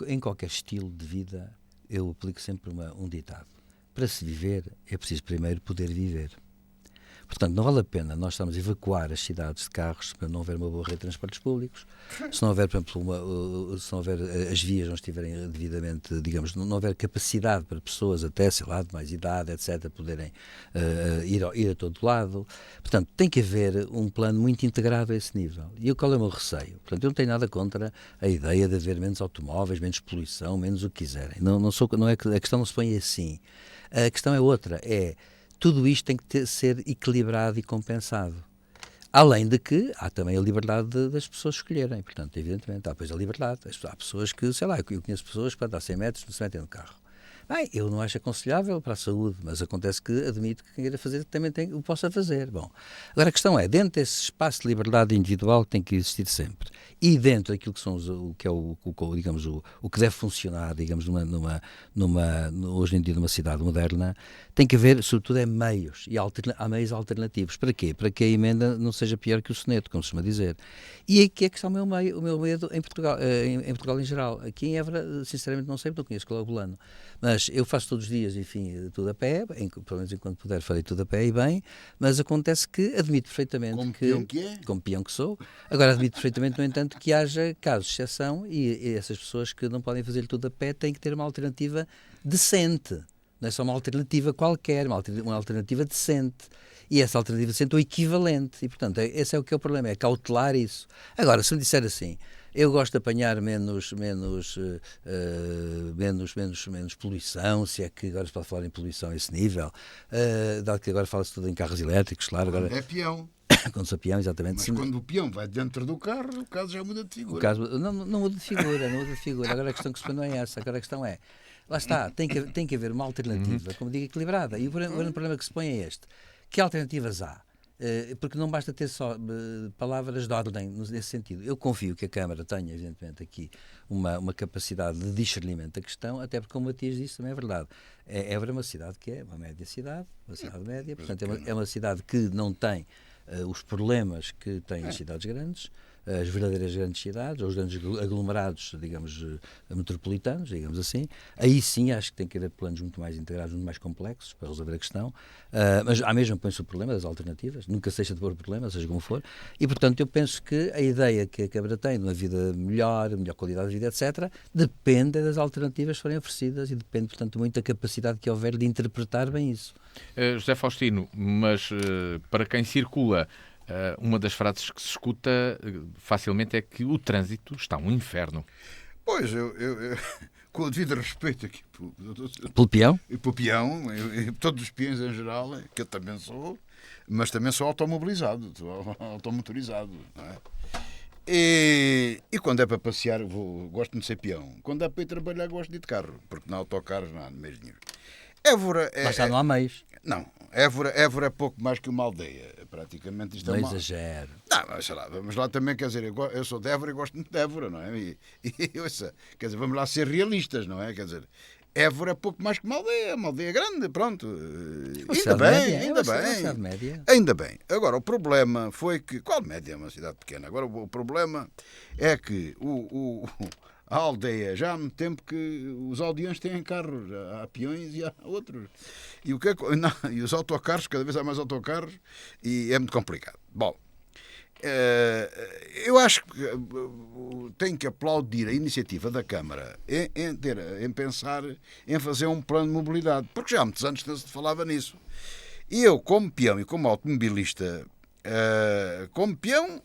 em qualquer estilo de vida, eu aplico sempre um ditado. Para se viver, é preciso primeiro poder viver. Portanto, não vale a pena nós estamos a evacuar as cidades de carros para não haver uma boa rede de transportes públicos, se não houver, por exemplo, se não houver as vias não estiverem devidamente, digamos, não houver capacidade para pessoas até, sei lá, de mais idade, etc., poderem ir a todo lado. Portanto, tem que haver um plano muito integrado a esse nível. E qual é o meu receio? Portanto, eu não tenho nada contra a ideia de haver menos automóveis, menos poluição, menos o que quiserem. Não é que a questão não se põe assim. A questão é outra, tudo isto tem que ser equilibrado e compensado. Além de que há também a liberdade das pessoas escolherem. Portanto, evidentemente, há depois a liberdade. Há pessoas que, sei lá, eu conheço pessoas que a 100 metros não se metem no carro. Bem, eu não acho aconselhável para a saúde, mas acontece que admito que quem queira fazer também o possa fazer. Bom, agora a questão é, dentro desse espaço de liberdade individual que tem que existir sempre, e dentro daquilo que são digamos, o que deve funcionar, digamos, hoje em dia numa cidade moderna, tem que haver, sobretudo, meios, e há meios alternativos. Para quê? Para que a emenda não seja pior que o soneto, como se costuma dizer. E aqui é que está o meu medo em Portugal, em Portugal em geral. Aqui em Évora, sinceramente, não sei, porque não conheço qual é o plano. Mas eu faço todos os dias, enfim, tudo a pé, pelo menos enquanto puder farei tudo a pé e bem, mas acontece que admito perfeitamente como peão que sou, agora admito perfeitamente, no entanto, que haja casos de exceção e essas pessoas que não podem fazer tudo a pé têm que ter uma alternativa decente. Não é só uma alternativa qualquer, uma alternativa decente. E essa alternativa decente é o equivalente. E, portanto, esse é o que é o problema, é cautelar isso. Agora, se me disser assim, eu gosto de apanhar menos poluição, se é que agora se pode falar em poluição a esse nível, dado que agora fala-se tudo em carros elétricos, claro. Agora, é peão. Quando sou peão, exatamente. Mas quando o peão vai dentro do carro, o caso já muda de figura. Não muda de figura, Agora a questão que se põe não é essa. Agora a questão é, lá está, tem que haver uma alternativa, como digo, equilibrada. E o grande problema que se põe é este. Que alternativas há? porque não basta ter só palavras de ordem nesse sentido. Eu confio que a Câmara tenha, evidentemente, aqui uma capacidade de discernimento da questão, até porque, como o Matias disse, também é verdade. Évora é uma cidade que é uma média cidade, uma cidade média, portanto é uma cidade que não tem os problemas que têm as cidades grandes, as verdadeiras grandes cidades, ou os grandes aglomerados, digamos, metropolitanos, digamos assim. Aí sim acho que tem que haver planos muito mais integrados, muito mais complexos para resolver a questão, mas há mesmo põe-se o problema das alternativas, nunca se deixa de pôr o problema, seja como for, e portanto eu penso que a ideia que a Câmara tem de uma vida melhor qualidade de vida, etc., depende das alternativas que forem oferecidas e depende, portanto, muito da capacidade que houver de interpretar bem isso. José Faustino, mas para quem circula, uma das frases que se escuta facilmente é que o trânsito está um inferno. Pois, eu com o devido respeito aqui pelo peão e todos os peões em geral, que eu também sou, mas também sou automobilizado, sou automotorizado, não é? E quando é para passear, gosto de ser peão. Quando é para ir trabalhar, gosto de ir de carro, porque não há autocarros, não há meio dinheiro. Évora mas já não há meios. Não, Évora é pouco mais que uma aldeia. Praticamente isto não é uma... exagero. Não, mas sei lá, vamos lá também, quer dizer, eu sou de Évora e gosto muito de Évora, não é? Quer dizer, vamos lá ser realistas, não é? Quer dizer, Évora é pouco mais que uma aldeia grande, pronto. Ainda bem. Agora, o problema foi que... Qual média? É uma cidade pequena. Agora, o problema é que a aldeia, já há muito tempo que os aldeões têm carros, há peões e há outros. E, e os autocarros, cada vez há mais autocarros, e é muito complicado. Bom, eu acho que tenho que aplaudir a iniciativa da Câmara em pensar em fazer um plano de mobilidade, porque já há muitos anos que não se falava nisso. E eu, como peão e como automobilista, como peão,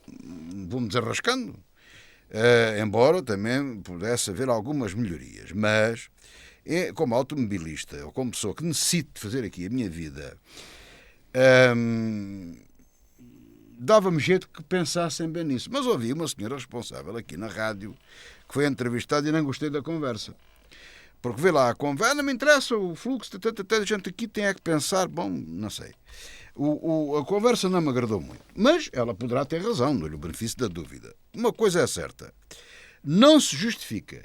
vou-me desarrascando, embora também pudesse haver algumas melhorias, mas como automobilista ou como pessoa que necessito fazer aqui a minha vida, dava-me jeito que pensassem bem nisso. Mas ouvi uma senhora responsável aqui na rádio que foi entrevistada e não gostei da conversa. Porque vê lá a conversa, não me interessa o fluxo, a gente aqui tem que pensar, bom, não sei. A conversa não me agradou muito. Mas ela poderá ter razão, dou-lhe o benefício da dúvida. Uma coisa é certa, não se justifica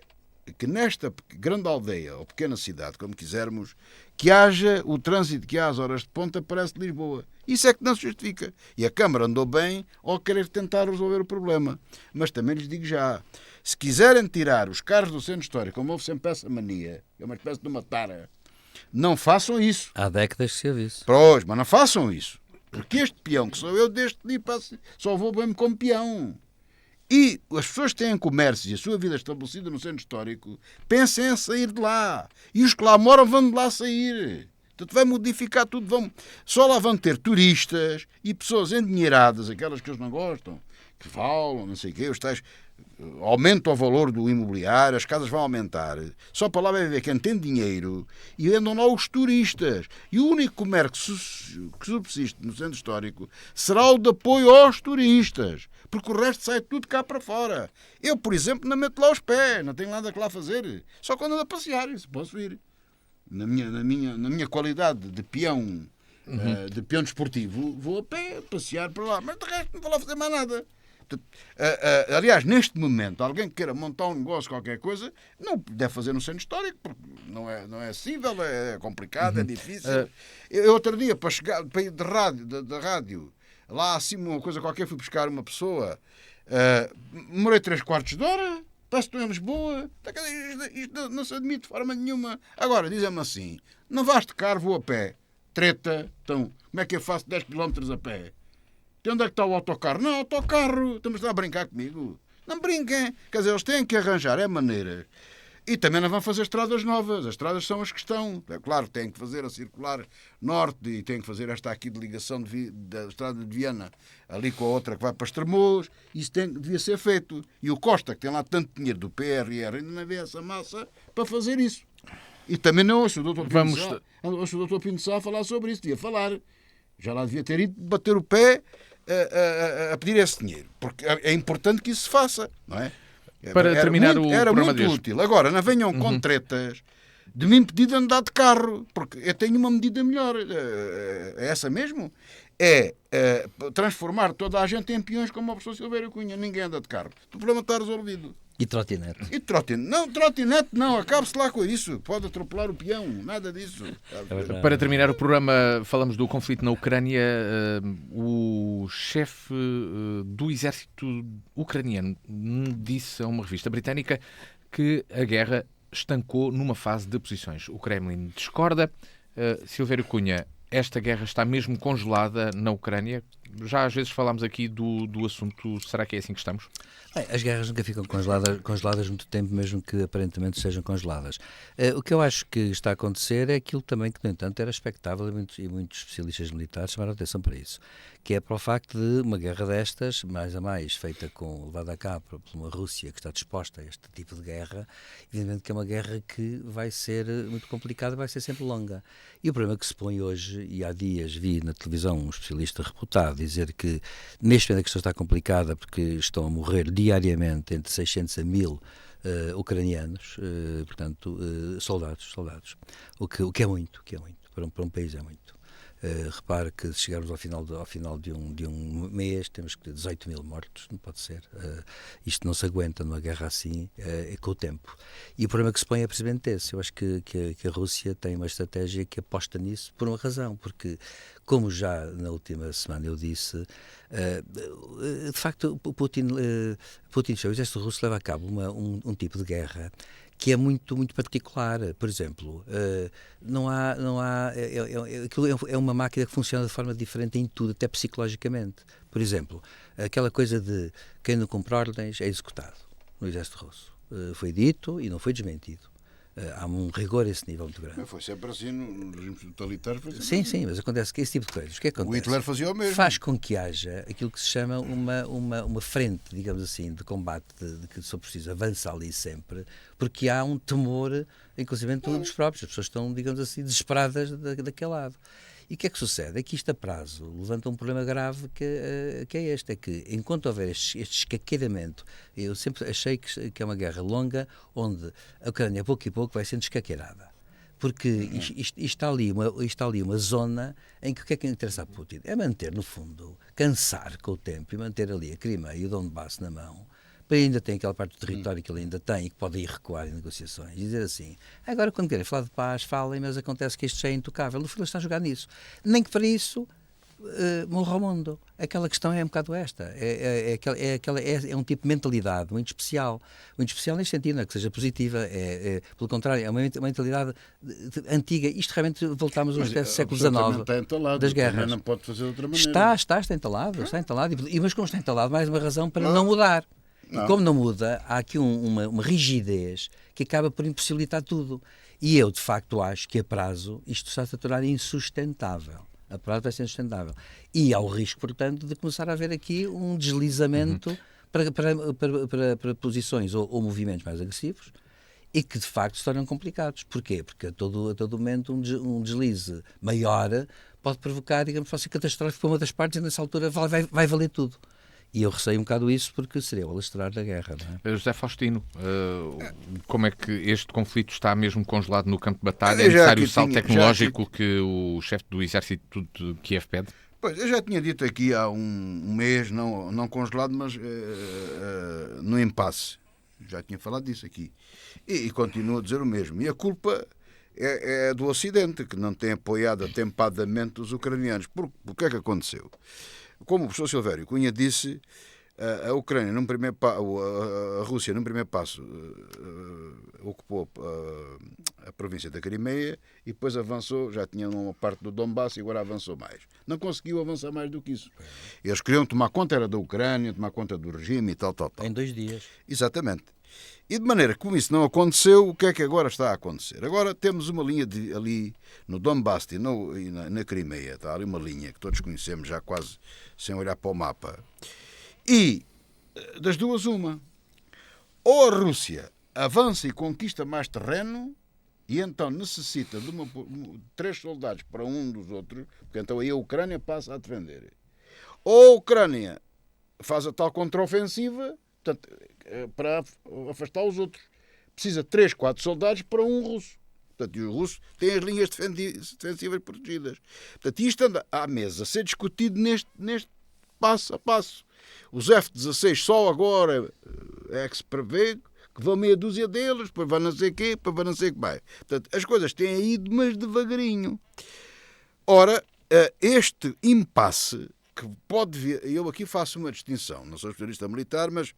que nesta grande aldeia ou pequena cidade, como quisermos, que haja o trânsito que há às horas de ponta parece de Lisboa. Isso é que não se justifica. E a Câmara andou bem ao querer tentar resolver o problema. Mas também lhes digo já, se quiserem tirar os carros do centro histórico, como houve sempre essa mania, é uma espécie de uma tara, não façam isso. Há décadas que se ouve isso. Pois, mas não façam isso. Porque este peão que sou eu, deste dia só vou bem como peão. E as pessoas que têm comércio e a sua vida estabelecida no centro histórico, pensem em sair de lá. E os que lá moram vão de lá sair. Portanto, vai modificar tudo. Só lá vão ter turistas e pessoas endinheiradas, aquelas que eles não gostam, que falam, não sei o quê, os tais... Aumenta o valor do imobiliário, as casas vão aumentar. Só para lá vai ver quem tem dinheiro e andam lá os turistas. E o único comércio que subsiste no centro histórico será o de apoio aos turistas, porque o resto sai tudo cá para fora. Eu, por exemplo, não meto lá os pés, não tenho nada que lá fazer. Só quando ando a passear, isso posso ir. Na minha qualidade de peão, de peão desportivo, vou a pé passear para lá, mas de resto não vou lá fazer mais nada. Aliás, neste momento, alguém que queira montar um negócio, qualquer coisa, não deve fazer no centro histórico, porque não é acessível, é complicado, é difícil. Eu outro dia, para ir da rádio, lá acima, uma coisa qualquer, fui buscar uma pessoa, demorei 3/4 de hora, parece que estou em Lisboa, isto não se admite de forma nenhuma. Agora, dizem-me assim, não vais de carro, vou a pé, treta, então, como é que eu faço 10 km a pé? De onde é que está o autocarro? Não, autocarro. Estamos a brincar comigo. Não brinquem. Quer dizer, eles têm que arranjar maneiras. E também não vão fazer estradas novas. As estradas são as que estão. É claro, têm que fazer a circular norte e têm que fazer esta aqui de ligação da estrada de Viana ali com a outra que vai para Estremoz. Isso devia ser feito. E o Costa, que tem lá tanto dinheiro do PRR, ainda não vê essa massa para fazer isso. E também não ouço o Dr. Pinto Sá falar sobre isso. Devia falar. Já lá devia ter ido bater o pé a pedir esse dinheiro. Porque é importante que isso se faça, não é? Para terminar o era programa muito útil. Agora, não venham com tretas de me impedir de andar de carro, porque eu tenho uma medida melhor. É essa mesmo? Transformar toda a gente em peões como o professor Silvério Cunha. Ninguém anda de carro. O problema está resolvido. E trotinete. E trotinete? Não, trotinete não. Acabe-se lá com isso. Pode atropelar o peão. Nada disso. Para terminar o programa, falamos do conflito na Ucrânia. O chefe do exército ucraniano disse a uma revista britânica que a guerra estancou numa fase de posições. O Kremlin discorda. Silvério Cunha, esta guerra está mesmo congelada na Ucrânia? Já às vezes falámos aqui do assunto. Será que é assim que estamos? Bem, as guerras nunca ficam congeladas muito tempo, mesmo que aparentemente sejam congeladas. O que eu acho que está a acontecer é aquilo também que, no entanto, era expectável e muitos especialistas militares chamaram a atenção para isso, que é para o facto de uma guerra destas, mais a mais, levada a cabo por uma Rússia que está disposta a este tipo de guerra, evidentemente que é uma guerra que vai ser muito complicada, vai ser sempre longa. E o problema que se põe hoje, e há dias vi na televisão um especialista reputado dizer que neste momento a questão está complicada porque estão a morrer diariamente entre 600 a 1000 ucranianos, portanto, soldados, o que é muito, para um país é muito. Repare que se chegarmos ao final de um mês temos que ter 18 mil mortos, não pode ser. Isto não se aguenta numa guerra assim, com o tempo. E o problema que se põe é precisamente esse. Eu acho que a Rússia tem uma estratégia que aposta nisso por uma razão, porque, como já na última semana eu disse, de facto o Putin, o exército russo leva a cabo um tipo de guerra que é muito, muito particular. Por exemplo, aquilo é uma máquina que funciona de forma diferente em tudo, até psicologicamente. Por exemplo, aquela coisa de quem não cumpre ordens é executado no exército russo. Foi dito e não foi desmentido. Há um rigor a esse nível muito grande. Foi sempre assim no regime totalitário. Sim, mas acontece que esse tipo de coisas. O que acontece? O Hitler fazia o mesmo. Faz com que haja aquilo que se chama uma frente, digamos assim, de combate, de que, se for preciso, avança ali sempre, porque há um temor, inclusive dos próprios. As pessoas estão, digamos assim, desesperadas daquele lado. E o que é que sucede? É que isto a prazo levanta um problema grave que é este, é que enquanto houver este escaqueiramento, eu sempre achei que é uma guerra longa, onde a Ucrânia, pouco e pouco, vai sendo escaqueirada. Porque isto está ali uma zona em que o que é que interessa a Putin? É manter, no fundo, cansar com o tempo e manter ali a Crimeia e o Donbass na mão, para ainda tem aquela parte do território que ele ainda tem e que pode ir recuar em negociações e dizer assim, agora quando querem falar de paz, falem, mas acontece que isto já é intocável. No fundo, ele está a jogar nisso. Nem que para isso morra o mundo. Aquela questão é um bocado esta. É um tipo de mentalidade muito especial. Muito especial neste sentido, não é que seja positiva. Pelo contrário, é uma mentalidade antiga. Isto realmente voltámos a uma espécie de século XIX das guerras. Não pode fazer de outra maneira. Está entalado. Mas como está entalado, mais uma razão para não mudar. E como não muda, há aqui uma rigidez que acaba por impossibilitar tudo. E eu, de facto, acho que a prazo isto está a se tornar insustentável. A prazo vai ser insustentável. E há o risco, portanto, de começar a haver aqui um deslizamento para posições ou movimentos mais agressivos e que, de facto, se tornam complicados. Porquê? Porque a todo momento um deslize maior pode provocar, digamos, pode ser catastrófico para uma das partes e nessa altura vai valer tudo. E eu receio um bocado isso porque seria o alastrar da guerra. Não é? José Faustino, como é que este conflito está mesmo congelado no campo de batalha? É necessário o salto tecnológico que o chefe do exército de Kiev pede? Pois, eu já tinha dito aqui há um mês, não congelado, mas no impasse. Já tinha falado disso aqui. E continuo a dizer o mesmo. E a culpa é do Ocidente, que não tem apoiado atempadamente os ucranianos. Por que é que aconteceu? Como o professor Silvério Cunha disse, a Ucrânia, a Rússia, num primeiro passo, ocupou a província da Crimeia e depois avançou, já tinha uma parte do Donbass e agora avançou mais. Não conseguiu avançar mais do que isso. Eles queriam tomar conta, era da Ucrânia, tomar conta do regime e tal. Em 2 dias. Exatamente. E de maneira que, como isso não aconteceu, o que é que agora está a acontecer? Agora temos uma linha ali no Donbass e na Crimeia, está ali uma linha que todos conhecemos já quase sem olhar para o mapa. E das duas uma. Ou a Rússia avança e conquista mais terreno e então necessita de 3 soldados para um dos outros, porque então aí a Ucrânia passa a defender. Ou a Ucrânia faz a tal contraofensiva, portanto, para afastar os outros. Precisa de 3, 4 soldados para um russo. Portanto, e os russos têm as linhas defensivas protegidas. Portanto, isto anda à mesa a ser discutido neste passo a passo. Os F-16 só agora é que se prevê que vão meia dúzia deles, depois vai não sei o quê, depois vai não sei o que vai. Portanto, as coisas têm ido, mas devagarinho. Ora, este impasse que pode vir, eu aqui faço uma distinção, não sou especialista militar, mas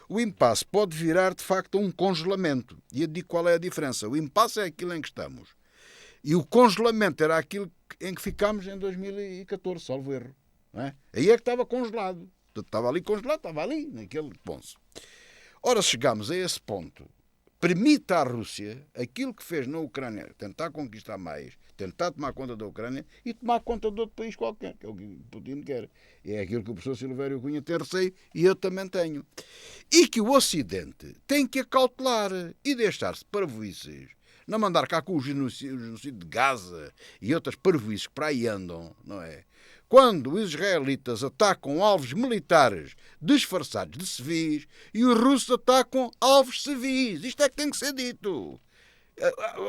o impasse pode virar de facto a um congelamento. E eu digo qual é a diferença. O impasse é aquilo em que estamos. E o congelamento era aquilo em que ficámos em 2014, salvo erro. Não é? Aí é que estava congelado. Estava ali congelado, estava ali, naquele ponto. Ora, chegámos a esse ponto. Permite à Rússia aquilo que fez na Ucrânia, tentar conquistar mais, tentar tomar conta da Ucrânia e tomar conta de outro país qualquer, que é o que Putin quer. É aquilo que o professor Silvério Cunha tem receio e eu também tenho. E que o Ocidente tem que acautelar e deixar-se parvoíces, não mandar cá com o genocídio de Gaza e outras parvoíces que para aí andam, não é? Quando os israelitas atacam alvos militares disfarçados de civis e os russos atacam alvos civis. Isto é que tem que ser dito.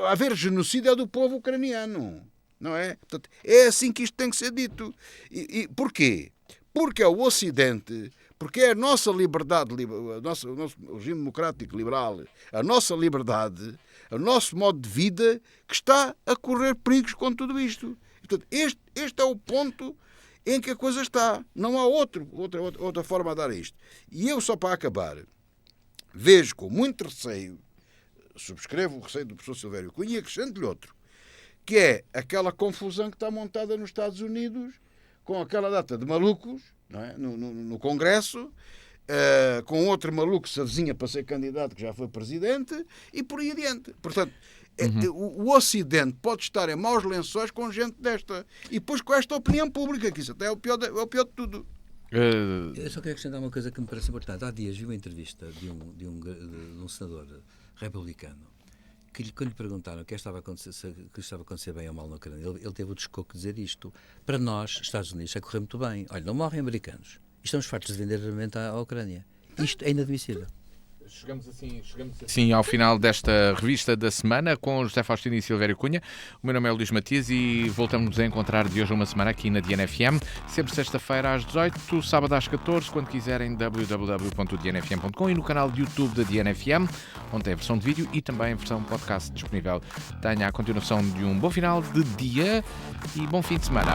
Haver genocídio é do povo ucraniano, não é? Portanto, é assim que isto tem que ser dito. E porquê? Porque é o Ocidente, porque é a nossa liberdade, o nosso regime democrático liberal, a nossa liberdade, o nosso modo de vida que está a correr perigos com tudo isto. Portanto, este é o ponto em que a coisa está. Não há outra forma de dar isto. E eu, só para acabar, vejo com muito receio, subscrevo o receio do professor Silvério Cunha e acrescento-lhe outro, que é aquela confusão que está montada nos Estados Unidos com aquela data de malucos, não é? no Congresso, com outro maluco que se avizinha para ser candidato que já foi presidente e por aí adiante. Portanto, o Ocidente pode estar em maus lençóis com gente desta. E depois com esta opinião pública, que isso até é o pior de tudo. Eu só quero acrescentar uma coisa que me parece importante. Há dias vi uma entrevista de um senador republicano que quando lhe perguntaram o que estava a acontecer bem ou mal na Ucrânia, ele teve o descoco de dizer isto. Para nós, Estados Unidos, é correr muito bem. Olha, não morrem americanos. E estamos fartos de vender armamento à Ucrânia. Isto é inadmissível. Chegamos assim ao final desta revista da semana com José Faustino e Silvério Cunha. O meu nome é Luís Matias e voltamos a encontrar de hoje a uma semana aqui na DNFM, sempre sexta-feira às 18, sábado às 14, quando quiserem, www.dnfm.com e no canal de YouTube da DNFM, onde tem a versão de vídeo e também a versão podcast disponível. Tenha a continuação de um bom final de dia e bom fim de semana.